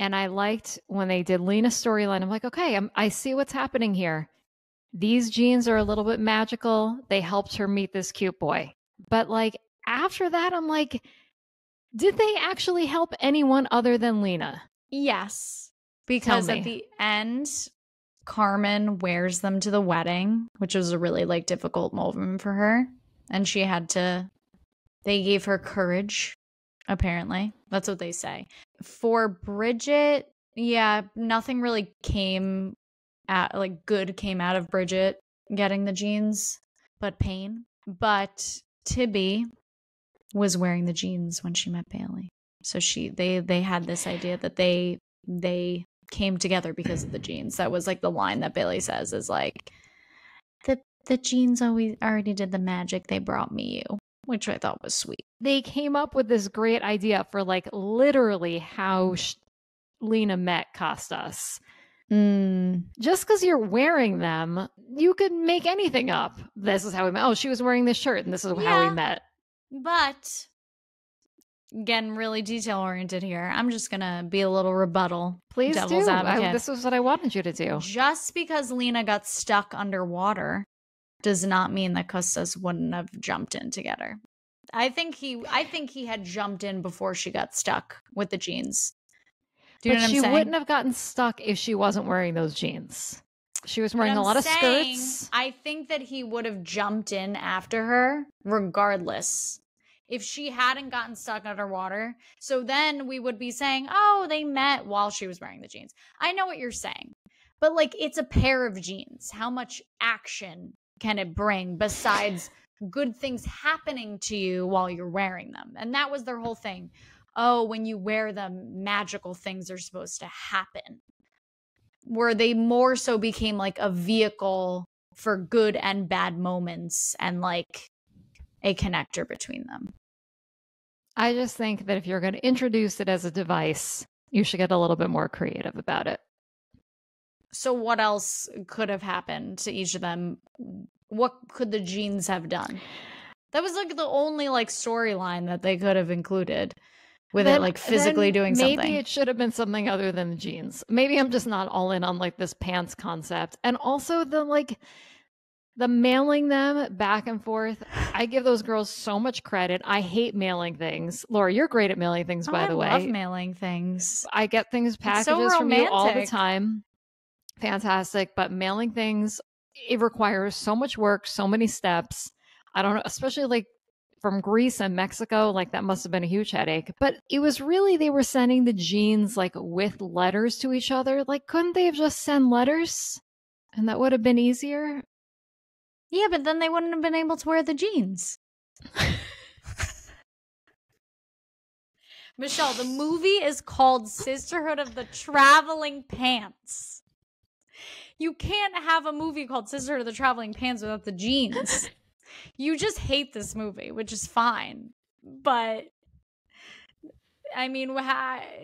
And I liked when they did Lena's storyline. I'm like, okay, I see what's happening here. These jeans are a little bit magical. They helped her meet this cute boy. But like after that, I'm like, did they actually help anyone other than Lena? Yes. Because at the end, Carmen wears them to the wedding, which was a really like difficult moment for her. And she had to, they gave her courage, apparently. That's what they say. For Bridget, yeah, nothing really good came out of Bridget getting the jeans, but pain. But Tibby was wearing the jeans when she met Bailey. So they had this idea that they came together because of the jeans. That was like the line that Bailey says is like, the jeans already did the magic. They brought me you, which I thought was sweet. They came up with this great idea for like literally how Lena met Costas. Just because you're wearing them, you could make anything up. This is how we met. Oh, she was wearing this shirt and this is how we met. But getting really detail oriented here, I'm just gonna be a little rebuttal. Please devil's advocate. This is what I wanted you to do. Just because Lena got stuck underwater does not mean that Costas wouldn't have jumped in together. I think he had jumped in before she got stuck with the jeans. Do you know what I'm saying? She wouldn't have gotten stuck if she wasn't wearing those jeans. She was wearing a lot of skirts. I think that he would have jumped in after her regardless if she hadn't gotten stuck underwater. So then we would be saying, oh, they met while she was wearing the jeans. I know what you're saying. But like, it's a pair of jeans. How much action can it bring besides good things happening to you while you're wearing them? And that was their whole thing. Oh, when you wear them, magical things are supposed to happen. Where they more so became like a vehicle for good and bad moments and like a connector between them. I just think that if you're going to introduce it as a device, you should get a little bit more creative about it. So what else could have happened to each of them? What could the jeans have done? That was like the only like storyline that they could have included with it like physically doing something. Maybe it should have been something other than the jeans. Maybe I'm just not all in on like this pants concept. And also the mailing them back and forth. I give those girls so much credit. I hate mailing things. Laura, you're great at mailing things, by the way. I love mailing things. I get packages from you all the time. Fantastic. But mailing things, it requires so much work, so many steps. I don't know, especially like from Greece and Mexico, like that must have been a huge headache. But it was really, they were sending the jeans like with letters to each other. Like, couldn't they have just sent letters? And that would have been easier. Yeah, but then they wouldn't have been able to wear the jeans. Michelle, the movie is called Sisterhood of the Traveling Pants. You can't have a movie called Sisterhood of the Traveling Pants without the jeans. You just hate this movie, which is fine. But, I mean,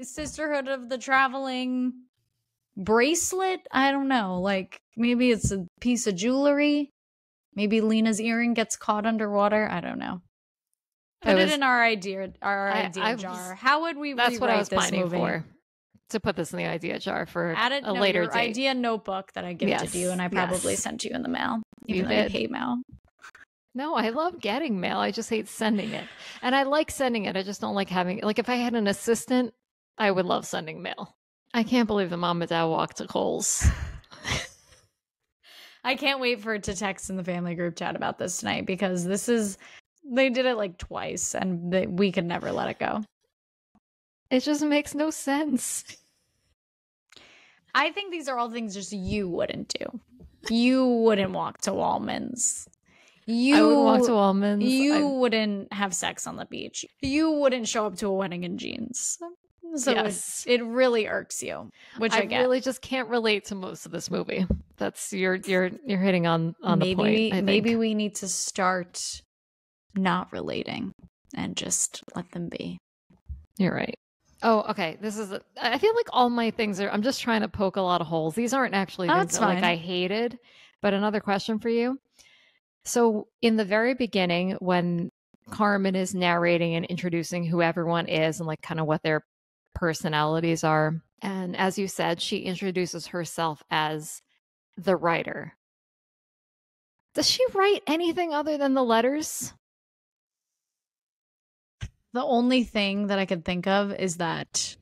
Sisterhood of the Traveling Bracelet? I don't know. Like, maybe it's a piece of jewelry. Maybe Lena's earring gets caught underwater. I don't know. Put it in our idea jar. How would we rewrite this movie? That's what I was planning for. To put this in the idea jar for a later date. Idea notebook that I gifted you, and I probably sent you in the mail. Even though I hate mail. No, I love getting mail. I just hate sending it. And I like sending it. I just don't like having, like if I had an assistant, I would love sending mail. I can't believe the mom and dad walked to Kohl's. I can't wait for it to text in the family group chat about this tonight because they did it like twice and we could never let it go. It just makes no sense. I think these are all things just you wouldn't do. You wouldn't walk to Wallman's. I would walk to Wallman's. You wouldn't have sex on the beach. You wouldn't show up to a wedding in jeans. So yes. it really irks you, which I get. Really just can't relate to most of this movie. That's you're hitting on the point. Maybe we need to start not relating and just let them be. You're right. Oh, okay. I feel like all my things I'm just trying to poke a lot of holes. These aren't actually things that like I hated. But another question for you. So in the very beginning, when Carmen is narrating and introducing who everyone is and like kind of what their personalities are, and as you said, she introduces herself as the writer. Does she write anything other than the letters? The only thing that I could think of is that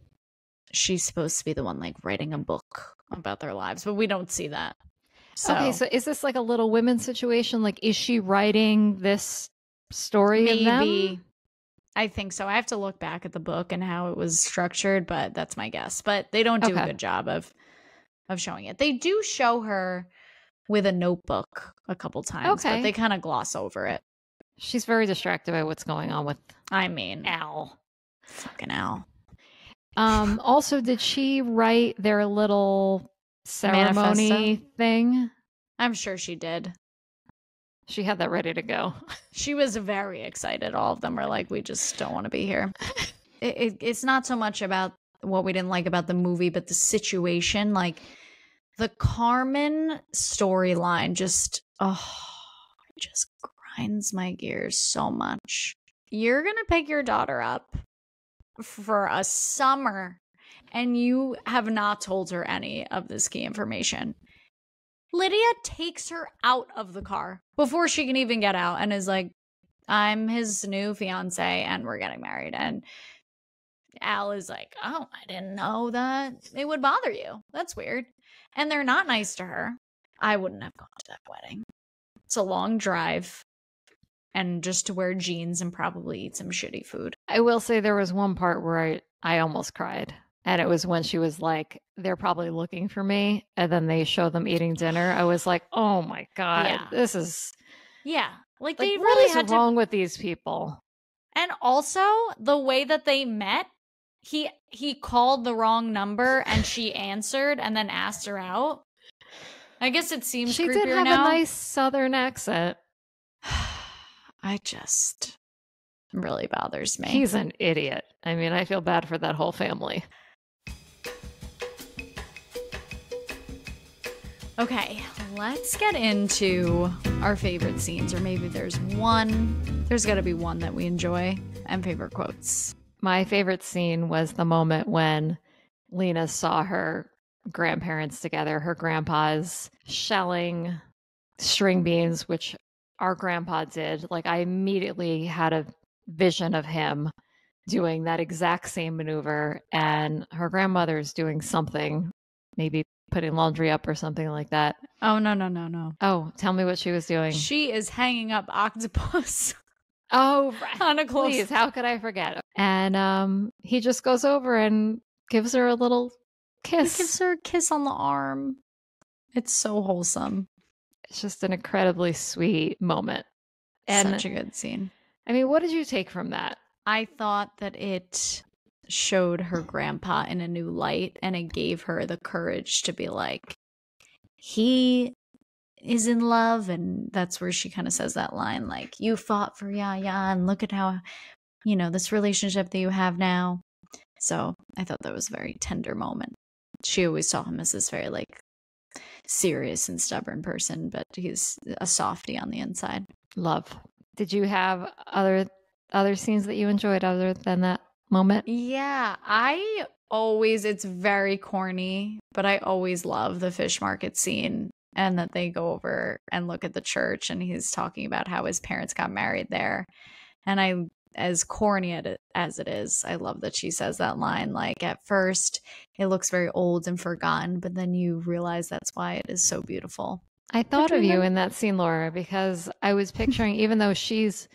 she's supposed to be the one like writing a book about their lives, but we don't see that. Okay, so is this like a Little Women situation? Like, is she writing this story? Maybe. I think so. I have to look back at the book and how it was structured, but that's my guess. But they don't do a good job of showing it. They do show her with a notebook a couple times, but they kind of gloss over it. She's very distracted by what's going on with Al. Fucking Al. Also, did she write their little ceremony manifesto thing? I'm sure she did. She had that ready to go. She was very excited. All of them were like, we just don't want to be here. It's not so much about what we didn't like about the movie, but the situation. Like, the Carmen storyline just grinds my gears so much. You're going to pick your daughter up for a summer and you have not told her any of this key information. Lydia takes her out of the car before she can even get out and is like, I'm his new fiance and we're getting married. And Al is like, oh, I didn't know that it would bother you. That's weird. And they're not nice to her. I wouldn't have gone to that wedding. It's a long drive. And just to wear jeans and probably eat some shitty food. I will say there was one part where I almost cried. And it was when she was like, they're probably looking for me. And then they show them eating dinner. I was like, oh my God, this is. Yeah. Like they really had wrong with these people. And also the way that they met, he called the wrong number and she answered and then asked her out. I guess it seems she creepier did have now. A nice Southern accent. Really bothers me. He's an idiot. I mean, I feel bad for that whole family. Okay, let's get into our favorite scenes, or maybe there's got to be one that we enjoy, and favorite quotes. My favorite scene was the moment when Lena saw her grandparents together, her grandpa's shelling string beans, which our grandpa did. Like, I immediately had a vision of him doing that exact same maneuver, and her grandmother's doing something, maybe putting laundry up or something like that. Oh, no. Oh, tell me what she was doing. She is hanging up octopus. Oh, right. On a close. Please, how could I forget? And he just goes over and gives her a little kiss. He gives her a kiss on the arm. It's so wholesome. It's just an incredibly sweet moment. And such a good scene. I mean, what did you take from that? I thought that it showed her grandpa in a new light, and it gave her the courage to be like, he is in love. And that's where she kind of says that line, like, you fought for Yaya and look at how, this relationship that you have now. So I thought that was a very tender moment. She always saw him as this very like serious and stubborn person, but he's a softie on the inside. Love. Did you have other scenes that you enjoyed other than that moment? Yeah, it's very corny, but I always love the fish market scene, and that they go over and look at the church and he's talking about how his parents got married there. And as corny as it is, I love that she says that line, like, at first it looks very old and forgotten, but then you realize that's why it is so beautiful. I thought of you in that scene, Laura, because I was picturing, even though she's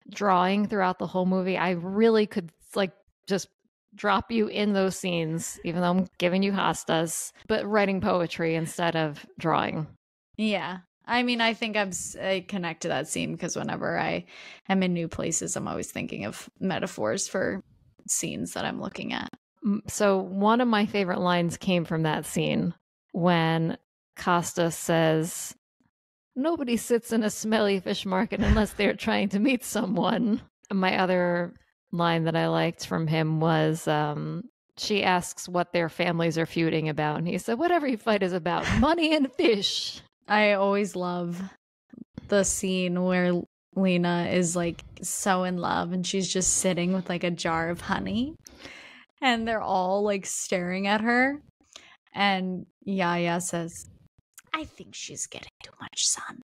drawing throughout the whole movie, I really could like just drop you in those scenes, even though I'm giving you hostas, but writing poetry instead of drawing. Yeah. I mean, I think I connect to that scene because whenever I am in new places, I'm always thinking of metaphors for scenes that I'm looking at. So one of my favorite lines came from that scene when Costa says, "Nobody sits in a smelly fish market unless they're trying to meet someone." My other line that I liked from him was, she asks what their families are feuding about. And he said, "What every fight is about, money and fish." I always love the scene where Lena is like so in love and she's just sitting with like a jar of honey and they're all like staring at her. And Yaya says, "I think she's getting too much sun."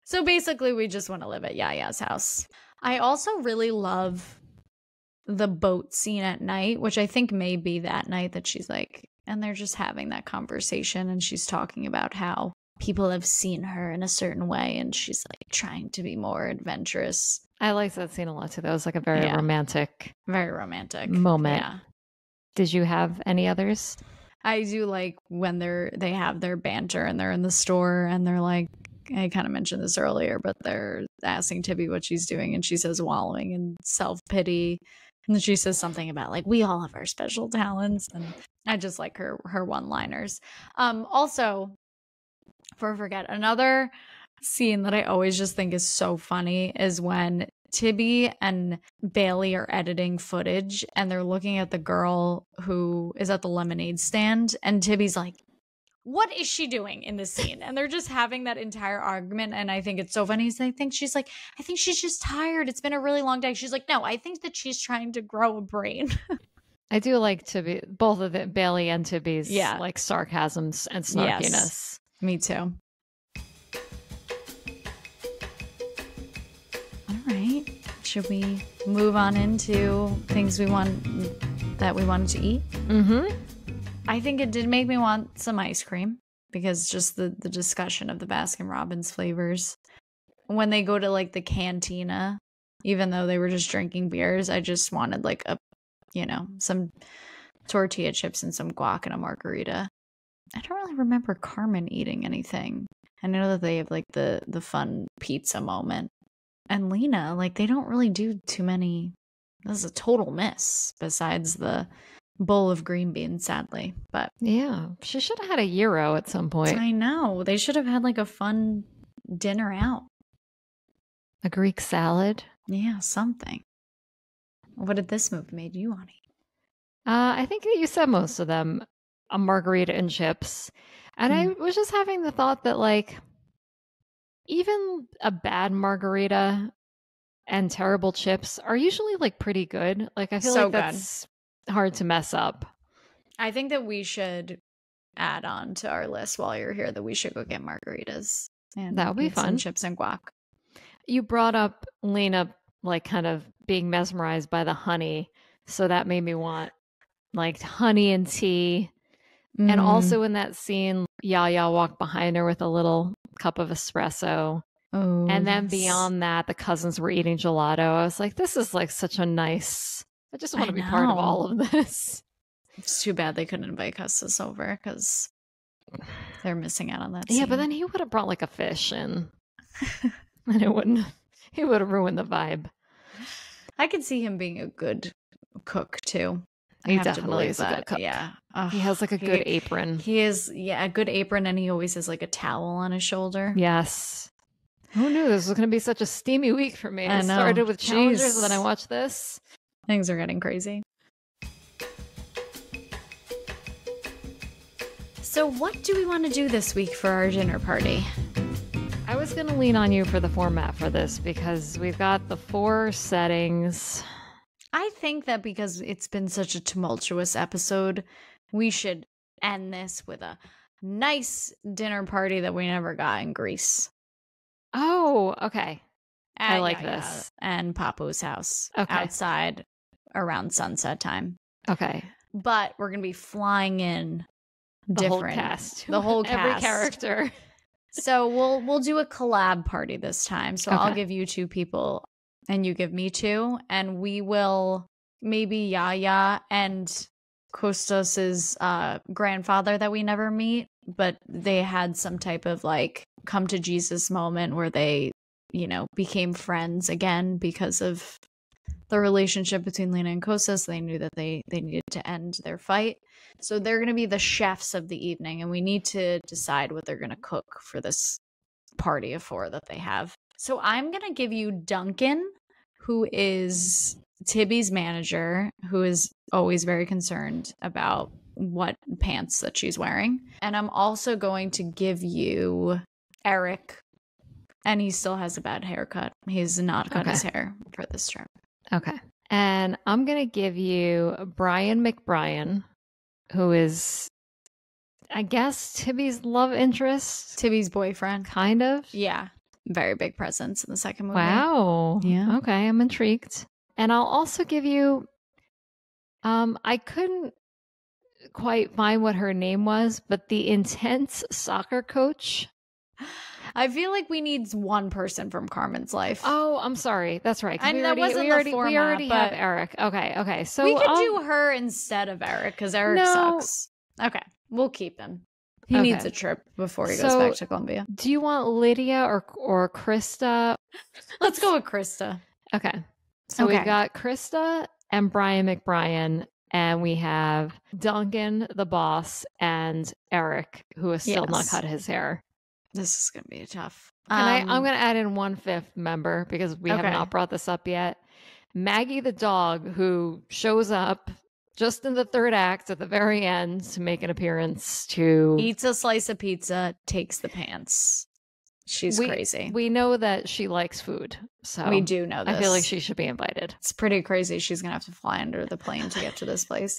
So basically, we just want to live at Yaya's house. I also really love the boat scene at night, which I think may be that night that she's like, and they're just having that conversation and she's talking about how people have seen her in a certain way and she's like trying to be more adventurous. I liked that scene a lot too. That was like a very romantic moment. Yeah. Did you have any others? I do like when they have their banter and they're in the store and they're like, I kind of mentioned this earlier, but they're asking Tibby what she's doing and she says wallowing in self-pity. And then she says something about like, we all have our special talents. And I just like her one-liners. Also, before I forget, another scene that I always just think is so funny is when Tibby and Bailey are editing footage and they're looking at the girl who is at the lemonade stand. And Tibby's like, "What is she doing in this scene?" And they're just having that entire argument. And I think it's so funny. I think she's just tired. It's been a really long day. She's like, "No, I think that she's trying to grow a brain." I do like Tibby, both of it, Bailey and Tibby's like sarcasms and snarkiness. Yes, me too. All right. Should we move on into things that we wanted to eat? Mm-hmm. I think it did make me want some ice cream because just the discussion of the Baskin-Robbins flavors. When they go to like the cantina, even though they were just drinking beers, I just wanted like some tortilla chips and some guac and a margarita. I don't really remember Carmen eating anything. I know that they have like the fun pizza moment. And Lena, like they don't really do too many. This is a total miss besides the bowl of green beans, sadly. But yeah, she should have had a gyro at some point. I know. They should have had like a fun dinner out. A Greek salad. Yeah, something. What did this movie made you want to eat? I think you said most of them. A margarita and chips. And I was just having the thought that like even a bad margarita and terrible chips are usually like pretty good. Like I feel like that's hard to mess up. I think that we should add on to our list while you're here that we should go get margaritas. And that would be fun. Some chips and guac. You brought up Lena like kind of being mesmerized by the honey. So that made me want like honey and tea. And also in that scene, Yaya walked behind her with a little cup of espresso. Oh, and then beyond that, the cousins were eating gelato. I was like, this is like such a nice... I just want to be part of all of this. It's too bad they couldn't invite Custis over because they're missing out on that scene. Yeah, but then he would have brought like a fish in. And he would have ruined the vibe. I could see him being a good cook too. He definitely is a good cook. Yeah. He has like a good apron. He is, a good apron, and he always has like a towel on his shoulder. Yes. Who knew this was going to be such a steamy week for me? I started with Challengers, and then I watched this. Things are getting crazy. So what do we want to do this week for our dinner party? I was going to lean on you for the format for this because we've got the 4 settings. I think that because it's been such a tumultuous episode, we should end this with a nice dinner party that we never got in Greece. Oh, okay. I like this. And Papu's house outside around sunset time. Okay. But we're going to be flying in The whole cast. The whole cast. Every character. So we'll do a collab party this time. So I'll give you 2 people and you give me 2. And we will maybe Yaya and Kostas's grandfather that we never meet. But they had some type of like come to Jesus moment where they, became friends again because of the relationship between Lena and Kostas. They knew that they needed to end their fight. So they're going to be the chefs of the evening, and we need to decide what they're going to cook for this party of 4 that they have. So I'm going to give you Duncan, who is Tibby's manager, who is always very concerned about what pants that she's wearing. And I'm also going to give you Eric, and he still has a bad haircut. He's not cut his hair for this trip. Okay. And I'm going to give you Brian McBrien, who is, I guess, Tibby's love interest. Tibby's boyfriend. Kind of. Yeah. Very big presence in the second movie. Wow. Yeah. Okay. I'm intrigued. And I'll also give you, I couldn't quite find what her name was, but the intense soccer coach. I feel like we need one person from Carmen's life. Oh, I'm sorry. That's right. And that wasn't the format, we already have Eric. Okay. So we could do her instead of Eric because Eric sucks. Okay, we'll keep him. He needs a trip before he goes back to Colombia. Do you want Lydia or Krista? Let's go with Krista. Okay. So we've got Krista and Brian McBrien, and we have Duncan, the boss, and Eric, who has still not cut his hair. This is going to be tough. I'm going to add in 1/5 member because we have not brought this up yet. Maggie the dog, who shows up just in the 3rd act at the very end to make an appearance eats a slice of pizza, takes the pants. She's crazy. We know that she likes food. So we do know this. I feel like she should be invited. It's pretty crazy. She's going to have to fly under the plane to get to this place.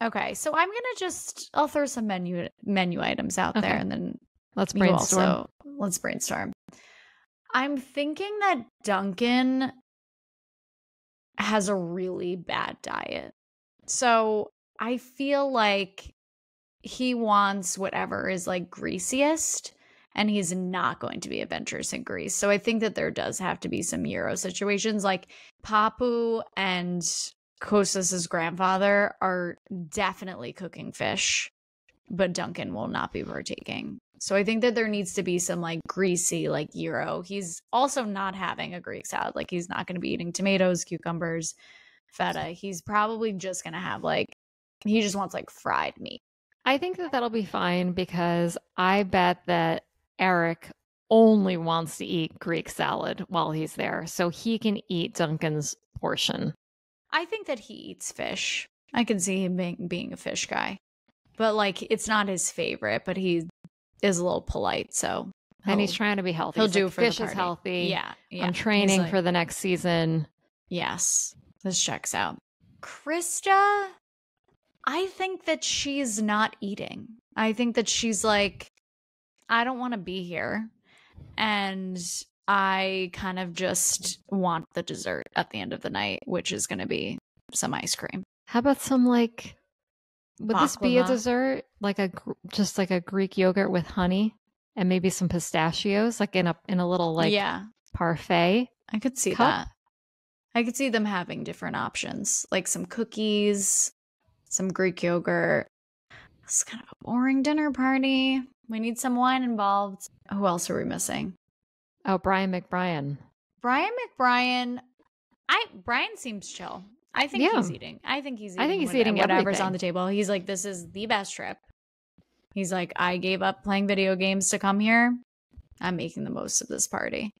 Okay. So I'm going to I'll throw some menu items out there and then let's brainstorm. Let's brainstorm. I'm thinking that Duncan has a really bad diet. So I feel like he wants whatever is like greasiest, and he's not going to be adventurous in Greece. So I think that there does have to be some Euro situations. Like Papu and Kostas's grandfather are definitely cooking fish, but Duncan will not be partaking. So I think that there needs to be some like greasy, like Euro. He's also not having a Greek salad. Like he's not going to be eating tomatoes, cucumbers, feta. He's probably just going to have he just wants like fried meat. I think that that'll be fine because I bet that Eric only wants to eat Greek salad while he's there. So he can eat Duncan's portion. I think that he eats fish. I can see him being a fish guy. But it's not his favorite, but he is a little polite, so and he's trying to be healthy. He'll do it for fish the party. Is healthy. Yeah. I'm training for the next season. Yes, this checks out. Krista, I think that she's not eating. I think that she's like, I don't want to be here, and I kind of just want the dessert at the end of the night, which is going to be some ice cream. How about some would baklava. This be a dessert? Just like a Greek yogurt with honey and maybe some pistachios, like in a little parfait. I could see that. I could see them having different options, like some cookies, some Greek yogurt. It's kind of a boring dinner party. We need some wine involved. Who else are we missing? Oh, Brian McBrien. Brian seems chill. I think he's eating. I think he's eating whatever's everything on the table. He's like, this is the best trip. He's like, I gave up playing video games to come here. I'm making the most of this party.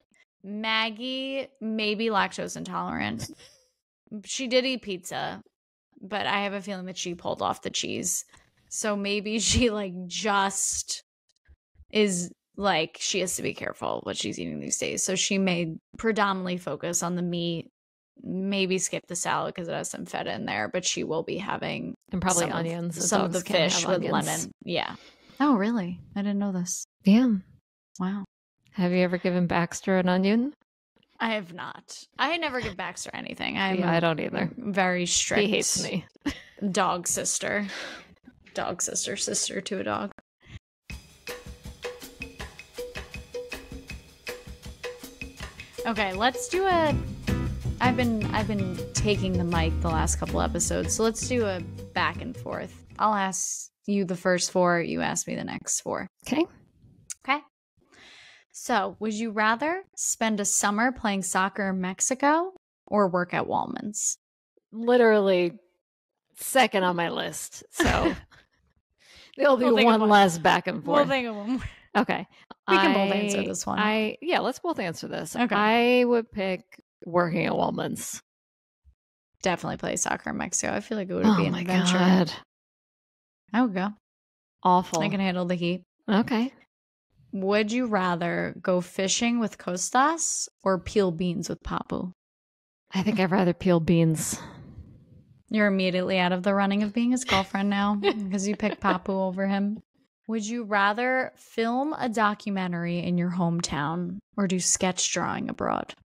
Maggie may be lactose intolerant. She did eat pizza, but I have a feeling that she pulled off the cheese. So maybe she just is she has to be careful what she's eating these days. So she may predominantly focus on the meat, maybe skip the salad because it has some feta in there, but she will be having and probably onions. Some of the fish with lemon. Yeah. Oh, really? I didn't know this. Yeah. Wow. Have you ever given Baxter an onion? I have not. I never give Baxter anything. I don't either. Very strict. He hates me. Dog sister. Dog sister, sister to a dog. Okay, let's do a... I've been taking the mic the last couple episodes, so let's do a back and forth. I'll ask you the first 4, you ask me the next 4. Okay. Okay. So, would you rather spend a summer playing soccer in Mexico or work at Wallman's? Literally second on my list. So there'll be one less back and forth. We'll think of one more. Okay. We can both answer this one. Yeah, let's both answer this. Okay. I would pick working at Wallman's. Definitely play soccer in Mexico. I feel like it would be an adventure. God. I would go. Awful. I can handle the heat. Okay. Would you rather go fishing with Costas or peel beans with Papu? I think I'd rather peel beans. You're immediately out of the running of being his girlfriend now because you picked Papu over him. Would you rather film a documentary in your hometown or do sketch drawing abroad?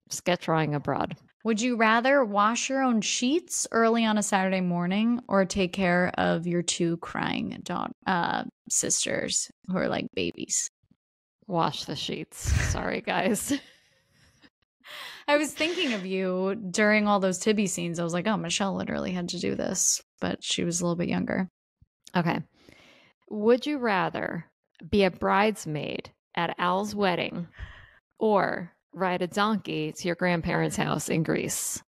Sketch drawing abroad. Would you rather wash your own sheets early on a Saturday morning or take care of your 2 crying sisters who are like babies? Wash the sheets. Sorry, guys. I was thinking of you during all those Tibby scenes. I was like, oh, Michelle literally had to do this, but she was a little bit younger. Okay. Would you rather be a bridesmaid at Al's wedding or ride a donkey to your grandparents' house in Greece?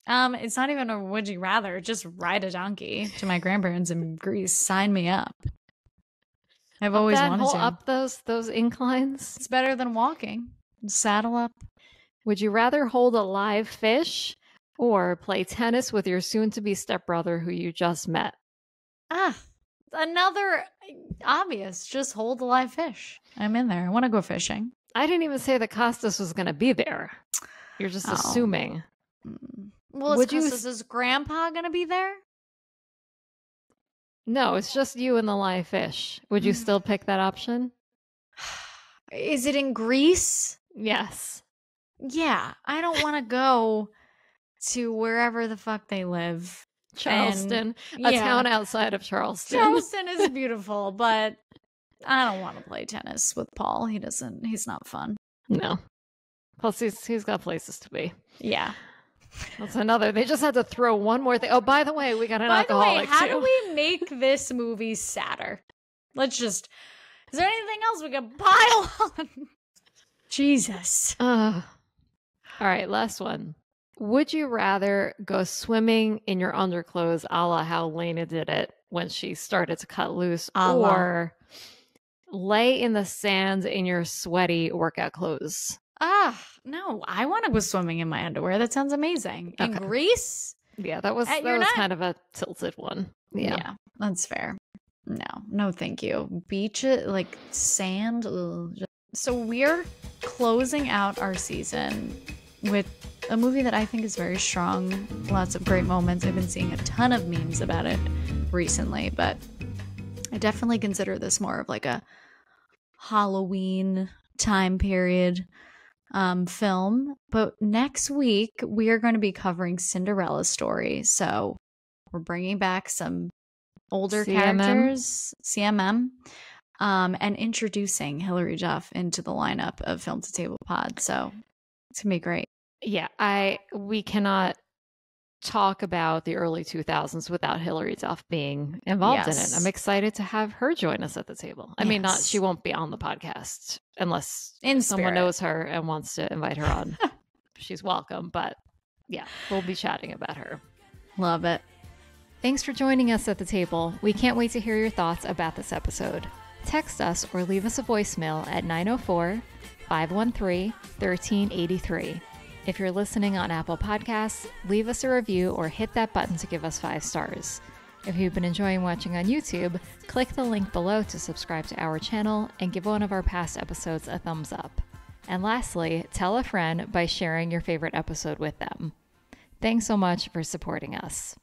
It's not even a would you rather. Just ride a donkey to my grandparents in Greece. Sign me up. I've always wanted to. Up those inclines. It's better than walking. Saddle up. Would you rather hold a live fish or play tennis with your soon-to-be stepbrother who you just met? Another obvious. Just hold a live fish. I'm in there. I want to go fishing. I didn't even say that Costas was going to be there. You're just assuming. Well, is Costas' grandpa going to be there? No, it's just you and the live fish. Would you still pick that option? Is it in Greece? Yes. Yeah, I don't want to go to wherever the fuck they live. Charleston, a town outside of Charleston. Charleston is beautiful, but I don't want to play tennis with Paul. He's not fun. No. Plus, he's got places to be. Yeah. That's another. They just had to throw one more thing. Oh, by the way, we got an alcoholic how do we make this movie sadder? Is there anything else we can pile on? Jesus. All right, last one. Would you rather go swimming in your underclothes a la how Lena did it when she started to cut loose or lay in the sand in your sweaty workout clothes? No, I want to go swimming in my underwear. That sounds amazing. In Greece? Yeah, that was kind of a tilted one. Yeah, that's fair. No, thank you. Beach, like sand. So we're closing out our season with a movie that I think is very strong. Lots of great moments. I've been seeing a ton of memes about it recently, but I definitely consider this more of like a Halloween time period film. But next week, we are going to be covering Cinderella's story. So we're bringing back some older characters, CMM, and introducing Hilary Duff into the lineup of Film to Table Pod. So it's going to be great. Yeah, we cannot talk about the early 2000s without Hilary Duff being involved in it. I'm excited to have her join us at the table. I mean, she won't be on the podcast unless someone knows her and wants to invite her on. She's welcome, but yeah, we'll be chatting about her. Love it. Thanks for joining us at the table. We can't wait to hear your thoughts about this episode. Text us or leave us a voicemail at 904-513-1383. If you're listening on Apple Podcasts, leave us a review or hit that button to give us 5 stars. If you've been enjoying watching on YouTube, click the link below to subscribe to our channel and give one of our past episodes a thumbs up. And lastly, tell a friend by sharing your favorite episode with them. Thanks so much for supporting us.